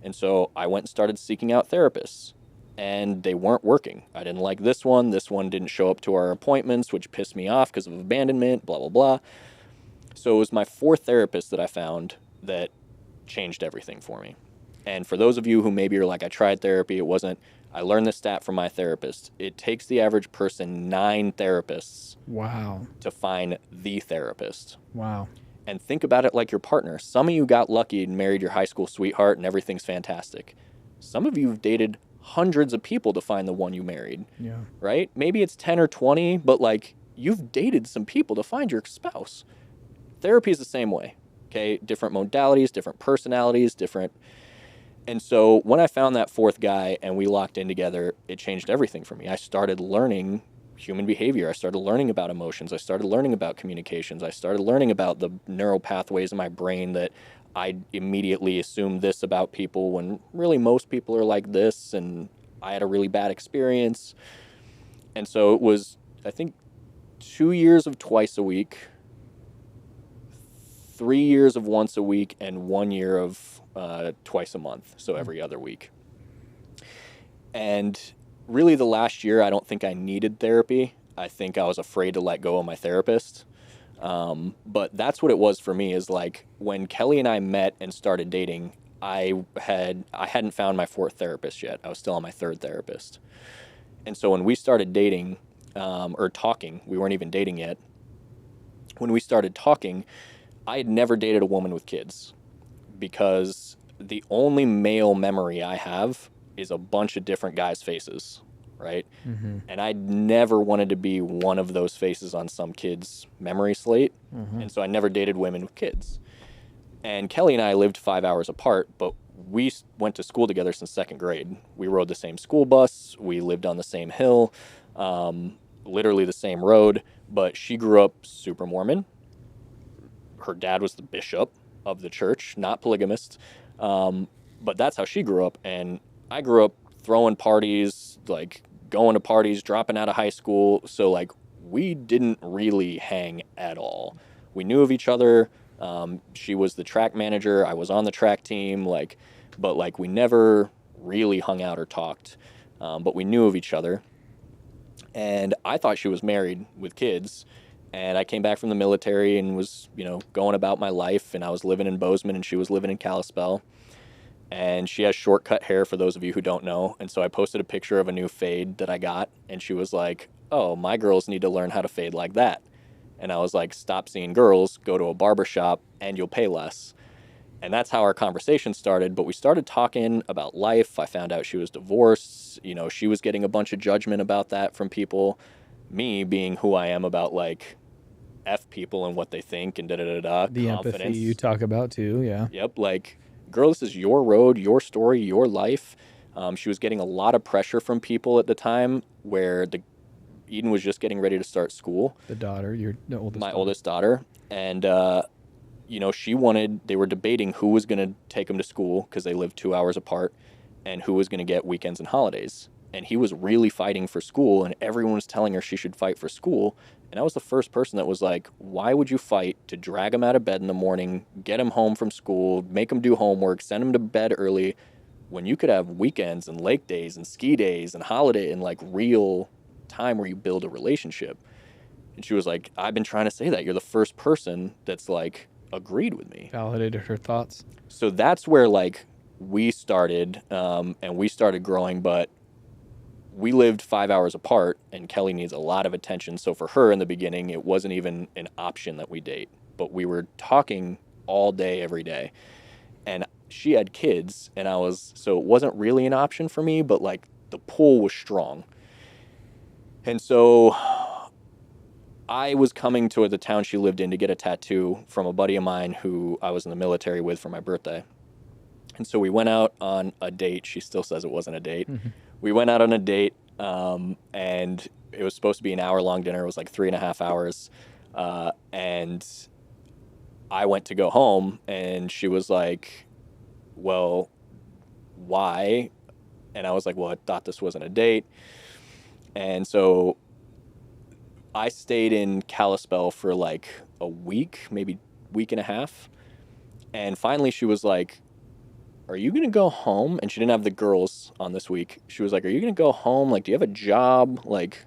Speaker 2: And so I went and started seeking out therapists, and they weren't working. I didn't like this one. This one didn't show up to our appointments, which pissed me off because of abandonment, blah, blah, blah. So it was my fourth therapist that I found that changed everything for me. And for those of you who maybe are like, I tried therapy, it wasn't, I learned this stat from my therapist. It takes the average person 9 therapists
Speaker 1: Wow.
Speaker 2: to find the therapist.
Speaker 1: Wow.
Speaker 2: And think about it like your partner. Some of you got lucky and married your high school sweetheart and everything's fantastic. Some of you have dated hundreds of people to find the one you married.
Speaker 1: Yeah.
Speaker 2: Right? Maybe it's 10 or 20, but like you've dated some people to find your spouse. Therapy is the same way. Okay? Different modalities, different personalities, different. And so when I found that fourth guy and we locked in together, it changed everything for me. I started learning human behavior. I started learning about emotions. I started learning about communications. I started learning about the neural pathways in my brain that I immediately assumed this about people when really most people are like this, and I had a really bad experience. And so it was, I think, 2 years of twice a week, 3 years of once a week, and 1 year of twice a month, so every other week. And really the last year, I don't think I needed therapy. I think I was afraid to let go of my therapist. But that's what it was for me, is like when Kelly and I met and started dating, I hadn't found my fourth therapist yet. I was still on my third therapist. And so when we started dating, or talking, we weren't even dating yet. When we started talking, I had never dated a woman with kids, because the only male memory I have is a bunch of different guys' faces, right?
Speaker 1: Mm-hmm.
Speaker 2: And I never wanted to be one of those faces on some kid's memory slate.
Speaker 1: Mm-hmm.
Speaker 2: And so I never dated women with kids. And Kelly and I lived 5 hours apart, but we went to school together since second grade. We rode the same school bus. We lived on the same hill, literally the same road. But she grew up super Mormon. Her dad was the bishop of the church, not polygamist. But that's how she grew up. And I grew up throwing parties, like going to parties, dropping out of high school. So like we didn't really hang at all. We knew of each other. She was the track manager. I was on the track team. But we never really hung out or talked. But we knew of each other. And I thought she was married with kids. And I came back from the military and was, going about my life. And I was living in Bozeman and she was living in Kalispell. And she has short-cut hair, for those of you who don't know. And so I posted a picture of a new fade that I got. And she was like, oh, my girls need to learn how to fade like that. And I was like, stop seeing girls, go to a barber shop, and you'll pay less. And that's how our conversation started. But we started talking about life. I found out she was divorced. She was getting a bunch of judgment about that from people. Me being who I am about, F people and what they think and da-da-da-da.
Speaker 1: The
Speaker 2: confidence.
Speaker 1: empathy you talk about too, yeah.
Speaker 2: Yep, girl, this is your road, your story, your life. She was getting a lot of pressure from people at the time where Eden was just getting ready to start school.
Speaker 1: The daughter, the oldest
Speaker 2: My
Speaker 1: daughter.
Speaker 2: oldest daughter. And, they were debating who was going to take them to school because they lived 2 hours apart, and who was going to get weekends and holidays. And he was really fighting for school, and everyone was telling her she should fight for school. And I was the first person that was like, why would you fight to drag him out of bed in the morning, get him home from school, make him do homework, send him to bed early, when you could have weekends and lake days and ski days and holiday and real time where you build a relationship? And she was like, I've been trying to say that. You're the first person that's agreed with me.
Speaker 1: Validated her thoughts.
Speaker 2: So that's where we started, and we started growing, but we lived 5 hours apart, and Kelly needs a lot of attention. So for her in the beginning, it wasn't even an option that we date, but we were talking all day, every day. And she had kids, and so it wasn't really an option for me, but the pull was strong. And so I was coming to the town she lived in to get a tattoo from a buddy of mine who I was in the military with for my birthday. And so we went out on a date. She still says it wasn't a date. Mm-hmm. We went out on a date, and it was supposed to be an hour-long dinner. It was 3.5 hours. And I went to go home, and she was like, well, why? And I was like, well, I thought this wasn't a date. And so I stayed in Kalispell for a week, maybe week and a half. And finally she was like, are you going to go home? And she didn't have the girls on this week. She was like, are you going to go home? Like, do you have a job? Like,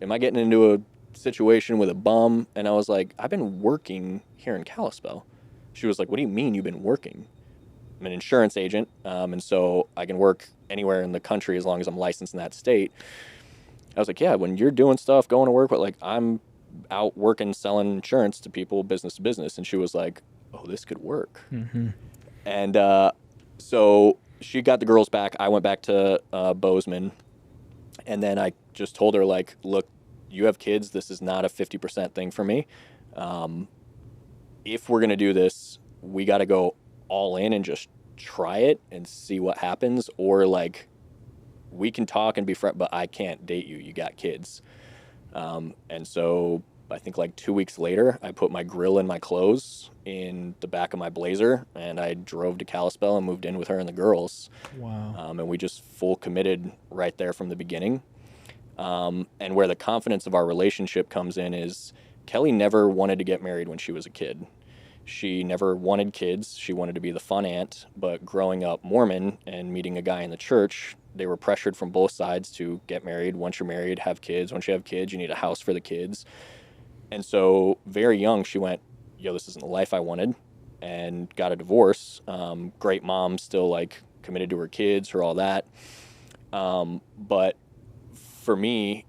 Speaker 2: am I getting into a situation with a bum? And I was like, I've been working here in Kalispell. She was like, what do you mean you've been working? I'm an insurance agent, and so I can work anywhere in the country as long as I'm licensed in that state. I was like, yeah, when you're doing stuff, going to work, but like I'm out working, selling insurance to people, business to business. And she was like, oh, this could work.
Speaker 1: Mm-hmm.
Speaker 2: And so she got the girls back. I went back to Bozeman. And then I just told her, like, look, you have kids. This is not a 50% thing for me. If we're going to do this, we got to go all in and just try it and see what happens. Or, like, we can talk and be friends, but I can't date you. You got kids. And so I think like 2 weeks later, I put my grill and my clothes in the back of my Blazer, and I drove to Kalispell and moved in with her and the girls.
Speaker 1: Wow.
Speaker 2: And we just full committed right there from the beginning. And where the confidence of our relationship comes in is Kelly never wanted to get married when she was a kid. She never wanted kids. She wanted to be the fun aunt. But growing up Mormon and meeting a guy in the church, they were pressured from both sides to get married. Once you're married, have kids. Once you have kids, you need a house for the kids. And so very young, she went, yo, this isn't the life I wanted, and got a divorce. Great mom, still like committed to her kids, her all that. But for me,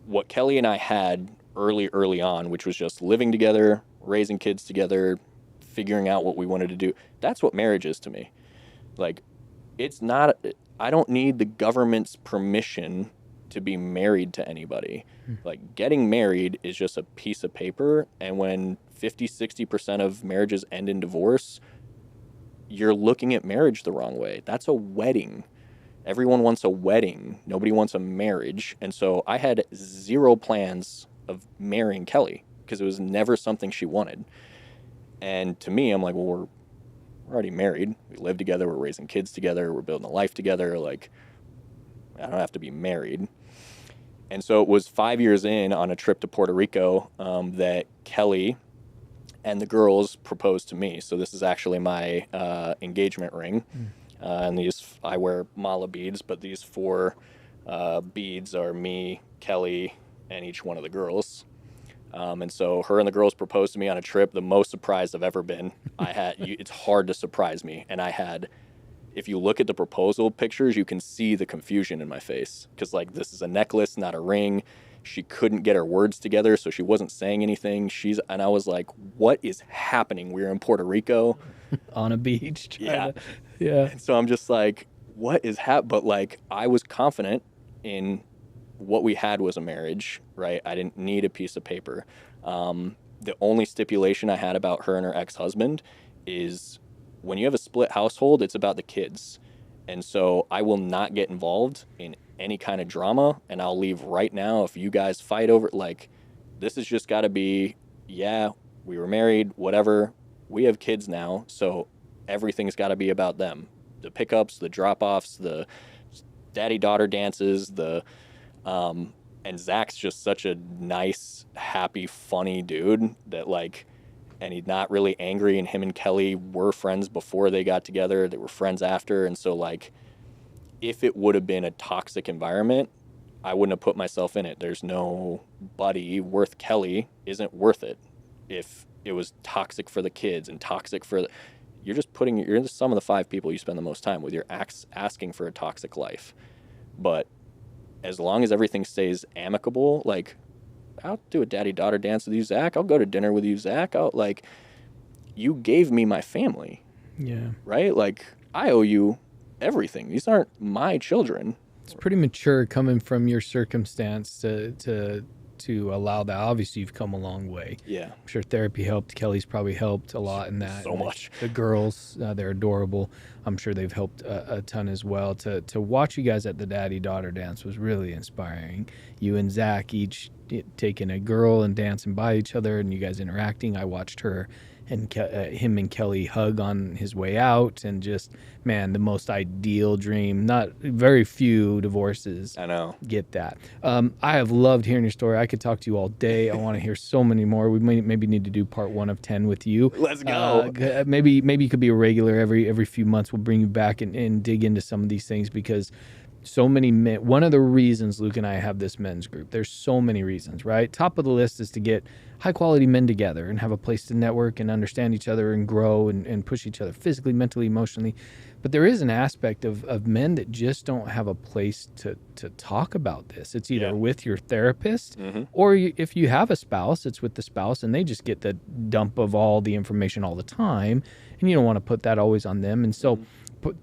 Speaker 2: what Kelly and I had early on, which was just living together, raising kids together, figuring out what we wanted to do, that's what marriage is to me. Like, it's not, I don't need the government's permission to be married to anybody. Like, getting married is just a piece of paper. And when 50-60% of marriages end in divorce, you're looking at marriage the wrong way. That's a wedding. Everyone wants a wedding. Nobody wants a marriage. And so I had zero plans of marrying Kelly because it was never something she wanted. And to me, I'm like, well, we're already married. We live together. We're raising kids together. We're building a life together. Like, I don't have to be married. And so it was 5 years in on a trip to Puerto Rico that Kelly and the girls proposed to me. So this is actually my engagement ring. And these, I wear mala beads, but these 4 beads are me, Kelly, and each one of the girls. And so her and the girls proposed to me on a trip, the most surprised I've ever been. It's hard to surprise me. And I had, if you look at the proposal pictures, you can see the confusion in my face. Because, like, this is a necklace, not a ring. She couldn't get her words together, so she wasn't saying anything. And I was like, what is happening? We were in Puerto Rico.
Speaker 1: On a beach.
Speaker 2: Yeah.
Speaker 1: Yeah.
Speaker 2: And so I'm just like, what is happening? But, like, I was confident in what we had was a marriage, right? I didn't need a piece of paper. The only stipulation I had about her and her ex-husband is when you have a split household, it's about the kids. And so I will not get involved in any kind of drama, and I'll leave right now if you guys fight over, like, this has just got to be, yeah, we were married, whatever. We have kids now, so everything's got to be about them. The pickups, the drop-offs, the daddy-daughter dances, and Zach's just such a nice, happy, funny dude that, like, and he's not really angry, and him and Kelly were friends before they got together. They were friends after. And so, like, if it would have been a toxic environment, I wouldn't have put myself in it. There's no buddy worth Kelly isn't worth it. If it was toxic for the kids and toxic for you're the sum of the 5 people you spend the most time with. You're asking for a toxic life. But as long as everything stays amicable, like, I'll do a daddy-daughter dance with you, Zach. I'll go to dinner with you, Zach. You gave me my family.
Speaker 1: Yeah.
Speaker 2: Right? Like, I owe you everything. These aren't my children.
Speaker 1: It's pretty mature coming from your circumstance to allow that. Obviously, you've come a long way.
Speaker 2: Yeah.
Speaker 1: I'm sure therapy helped. Kelly's probably helped a lot in that.
Speaker 2: So much.
Speaker 1: The girls, they're adorable. I'm sure they've helped a ton as well. To watch you guys at the daddy-daughter dance was really inspiring. You and Zach each taking a girl and dancing by each other, and you guys interacting. I watched her and him and Kelly hug on his way out, and just, man, the most ideal dream. Not very few divorces
Speaker 2: I know.
Speaker 1: get that. I have loved hearing your story. I could talk to you all day. I want to hear so many more. We maybe need to do part 1 of 10 with you.
Speaker 2: Let's go.
Speaker 1: Maybe you could be a regular every few months. We'll bring you back and dig into some of these things, because so many men. One of the reasons Luke and I have this men's group, there's so many reasons, right? Top of the list is to get high quality men together and have a place to network and understand each other and grow and push each other physically, mentally, emotionally. But there is an aspect of men that just don't have a place to talk about this. It's either with your therapist, or if you have a spouse, it's with the spouse, and they just get the dump of all the information all the time, and you don't want to put that always on them. And so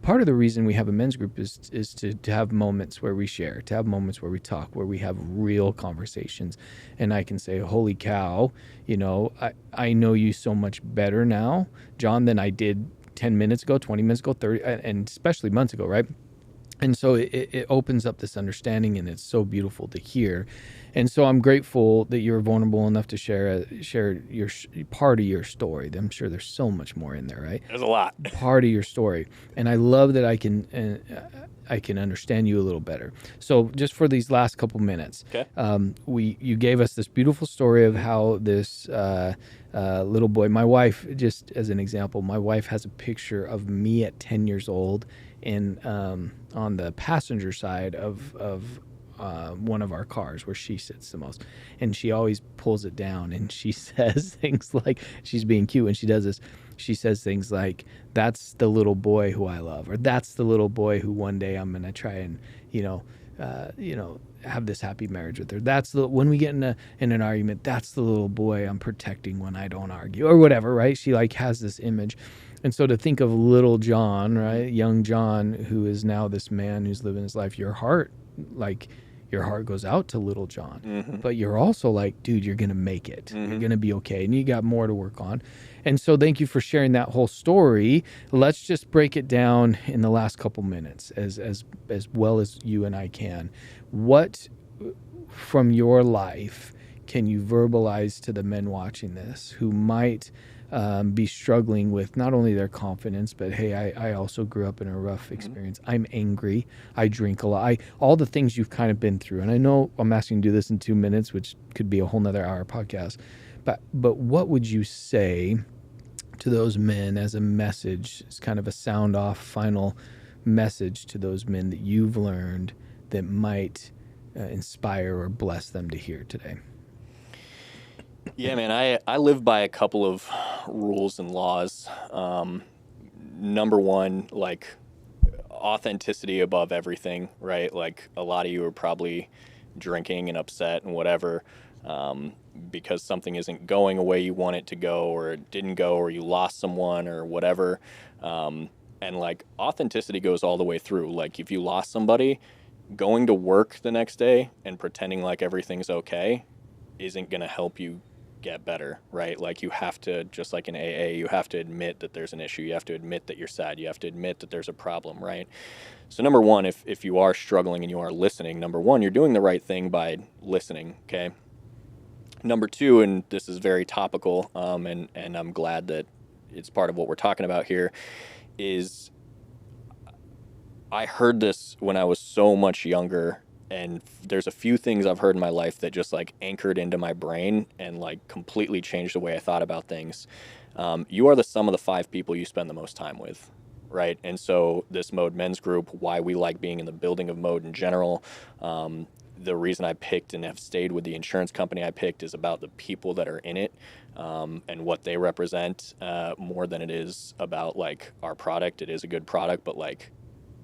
Speaker 1: part of the reason we have a men's group is to have moments where we share, to have moments where we talk, where we have real conversations. And I can say, holy cow, I know you so much better now, John, than I did 10 minutes ago, 20 minutes ago, 30, and especially months ago, right? And so it opens up this understanding, and it's so beautiful to hear. And so I'm grateful that you're vulnerable enough to share your part of your story. I'm sure there's so much more in there, right?
Speaker 2: There's a lot.
Speaker 1: Part of your story. And I love that I can understand you a little better. So just for these last couple minutes,
Speaker 2: Okay.
Speaker 1: You gave us this beautiful story of how this little boy, my wife, just as an example, my wife has a picture of me at 10 years old in on the passenger side of one of our cars where she sits the most, and she always pulls it down, and she says things like, she's being cute when she does this, she says things like, that's the little boy who I love, or that's the little boy who one day I'm gonna try and have this happy marriage with her. That's when we get in an argument, that's the little boy I'm protecting when I don't argue, or whatever, right? She has this image. And so to think of little John, right, young John, who is now this man who's living his life, your heart goes out to little John, but you're also like, dude, you're going to make it. You're going to be okay. And you got more to work on. And so thank you for sharing that whole story. Let's just break it down in the last couple minutes as well as you and I can. What from your life can you verbalize to the men watching this who might be struggling with not only their confidence, but hey, I also grew up in a rough experience. I'm angry. I drink a lot. All the things you've kind of been through. And I know I'm asking you to do this in 2 minutes, which could be a whole nother hour podcast. But what would you say to those men as a message, as kind of a sound off final message to those men that you've learned that might inspire or bless them to hear today?
Speaker 2: Yeah, man, I live by a couple of rules and laws. Number one, authenticity above everything, right? Like, a lot of you are probably drinking and upset and whatever because something isn't going a way you want it to go, or it didn't go, or you lost someone or whatever. And authenticity goes all the way through. Like, if you lost somebody, going to work the next day and pretending like everything's okay isn't going to help you get better, right? Like, you have to, just like in AA, you have to admit that there's an issue. You have to admit that you're sad. You have to admit that there's a problem, right? So number one, if you are struggling and you are listening, number one, you're doing the right thing by listening, okay? Number two, and this is very topical, and I'm glad that it's part of what we're talking about here, is I heard this when I was so much younger, and there's a few things I've heard in my life that just anchored into my brain and completely changed the way I thought about things. You are the sum of the 5 people you spend the most time with, right? And so this Mode Men's Group, why we like being in the building of Mode in general, the reason I picked and have stayed with the insurance company I picked is about the people that are in it and what they represent more than it is about our product. It is a good product, but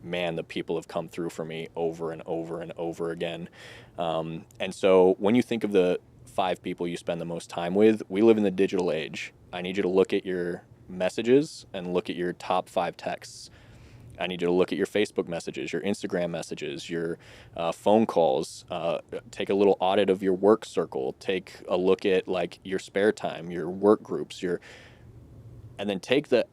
Speaker 2: man, the people have come through for me over and over and over again. And so when you think of the 5 people you spend the most time with, we live in the digital age. I need you to look at your messages and look at your top 5 texts. I need you to look at your Facebook messages, your Instagram messages, your phone calls. Take a little audit of your work circle. Take a look at your spare time, your work groups, and then take the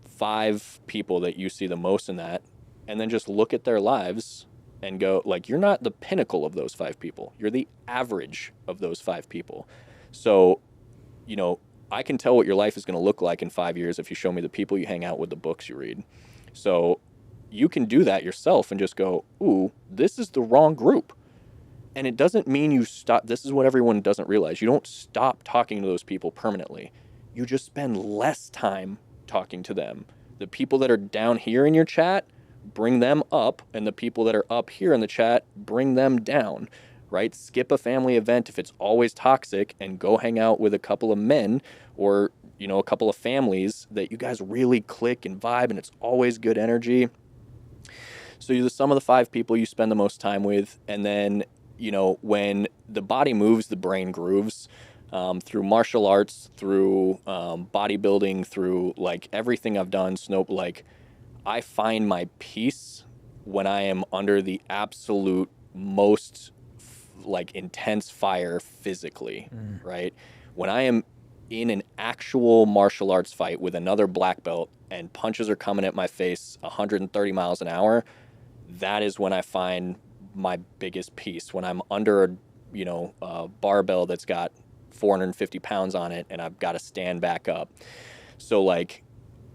Speaker 2: 5 people that you see the most in that, and then just look at their lives and go, you're not the pinnacle of those 5 people. You're the average of those 5 people. So, I can tell what your life is going to look like in 5 years if you show me the people you hang out with, the books you read. So you can do that yourself and just go, ooh, this is the wrong group. And it doesn't mean you stop. This is what everyone doesn't realize. You don't stop talking to those people permanently. You just spend less time talking to them. The people that are down here in your chat, bring them up, and the people that are up here in the chat, bring them down, right? Skip a family event if it's always toxic and go hang out with a couple of men or, a couple of families that you guys really click and vibe and it's always good energy. So you're the sum of the 5 people you spend the most time with, and then when the body moves, the brain grooves. Through martial arts, through bodybuilding, through like everything I've done, I find my peace when I am under the absolute most intense fire physically, right? When I am in an actual martial arts fight with another black belt and punches are coming at my face 130 miles an hour, that is when I find my biggest peace. When I'm under a barbell that's got 450 pounds on it and I've got to stand back up. So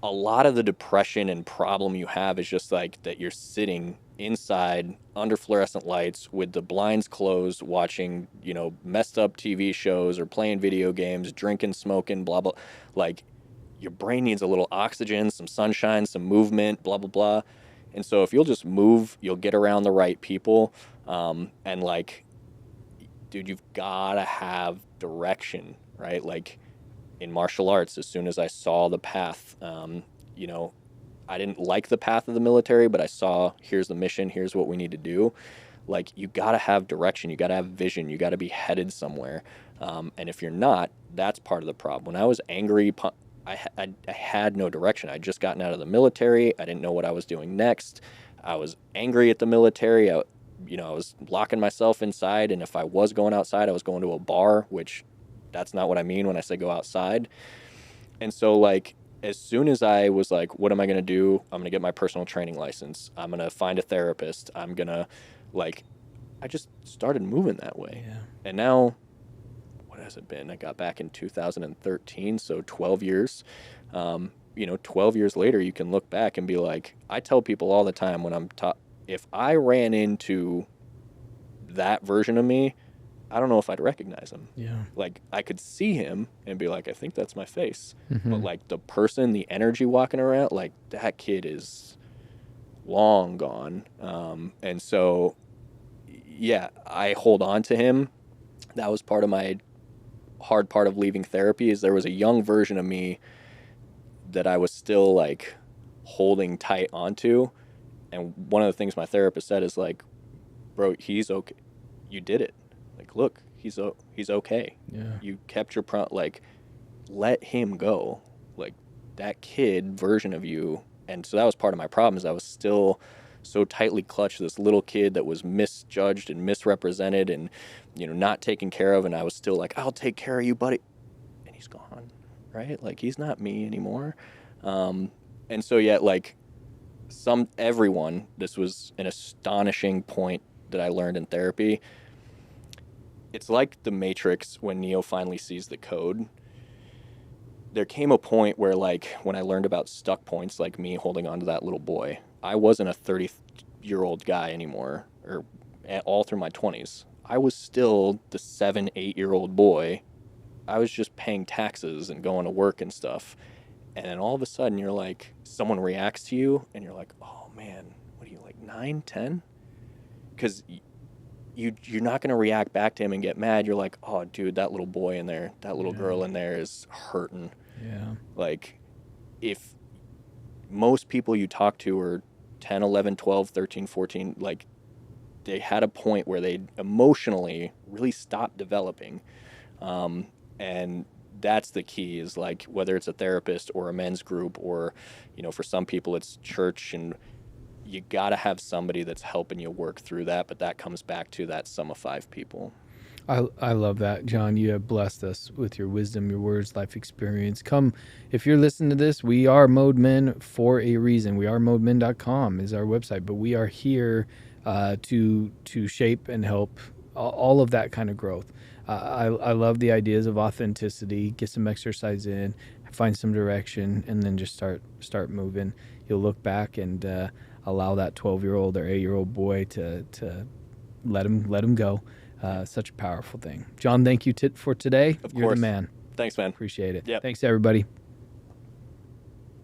Speaker 2: a lot of the depression and problem you have is just that you're sitting inside under fluorescent lights with the blinds closed, watching messed up TV shows or playing video games, drinking, smoking, blah blah. Your brain needs a little oxygen, some sunshine, some movement, blah blah blah. And so if you'll just move, you'll get around the right people. Dude, you've got to have direction, right? In martial arts, as soon as I saw the path, I didn't like the path of the military, but I saw, here's the mission, here's what we need to do. You got to have direction, you got to have vision, you got to be headed somewhere. And if you're not, that's part of the problem. When I was angry, I had no direction. I'd just gotten out of the military. I didn't know what I was doing next. I was angry at the military. I was locking myself inside. And if I was going outside, I was going to a bar, which that's not what I mean when I say go outside. And so as soon as I was what am I going to do? I'm going to get my personal training license. I'm going to find a therapist. I'm going to I just started moving that way.
Speaker 1: Yeah.
Speaker 2: And now, what has it been? I got back in 2013, so 12 years. 12 years later, you can look back and be I tell people all the time when I'm if I ran into that version of me, I don't know if I'd recognize him.
Speaker 1: Yeah.
Speaker 2: I could see him and be I think that's my face.
Speaker 1: Mm-hmm.
Speaker 2: But the person, the energy walking around, that kid is long gone. And so, yeah, I hold on to him. That was part of my hard part of leaving therapy, is there was a young version of me that I was still holding tight onto. And one of the things my therapist said is bro, he's okay. You did it. Look, he's okay.
Speaker 1: Yeah.
Speaker 2: You kept your let him go. That kid version of you. And so that was part of my problem, is I was still so tightly clutched to this little kid that was misjudged and misrepresented and not taken care of, and I was still I'll take care of you, buddy. And he's gone, right? He's not me anymore. And so yeah, everyone, this was an astonishing point that I learned in therapy. It's like the Matrix when Neo finally sees the code. There came a point where when I learned about stuck points, me holding on to that little boy, I wasn't a 30-year-old guy anymore, or all through my 20s. I was still the 7-8-year-old boy. I was just paying taxes and going to work and stuff. And then all of a sudden you're someone reacts to you and you're oh man, what are you 9, 10? Because you're not going to react back to him and get mad. You're oh dude, that little boy in there, that little girl in there is hurting.
Speaker 1: Yeah.
Speaker 2: If most people you talk to are 10, 11, 12, 13, 14, they had a point where they emotionally really stopped developing. And that's the key, is whether it's a therapist or a men's group, or for some people it's church, and you got to have somebody that's helping you work through that. But that comes back to that sum of 5 people.
Speaker 1: I love that, John. You have blessed us with your wisdom, your words, life experience. Come, if you're listening to this, we are Mode Men for a reason. We are modemen.com is our website, but we are here to shape and help all of that kind of growth. I love the ideas of authenticity. Get some exercise in, find some direction, and then just start moving. You'll look back and allow that 12-year-old or 8-year-old boy to let him go. Such a powerful thing. John, thank you for today.
Speaker 2: Of
Speaker 1: You're the
Speaker 2: course.
Speaker 1: man.
Speaker 2: Thanks, man.
Speaker 1: Appreciate it.
Speaker 2: Yep.
Speaker 1: Thanks, everybody.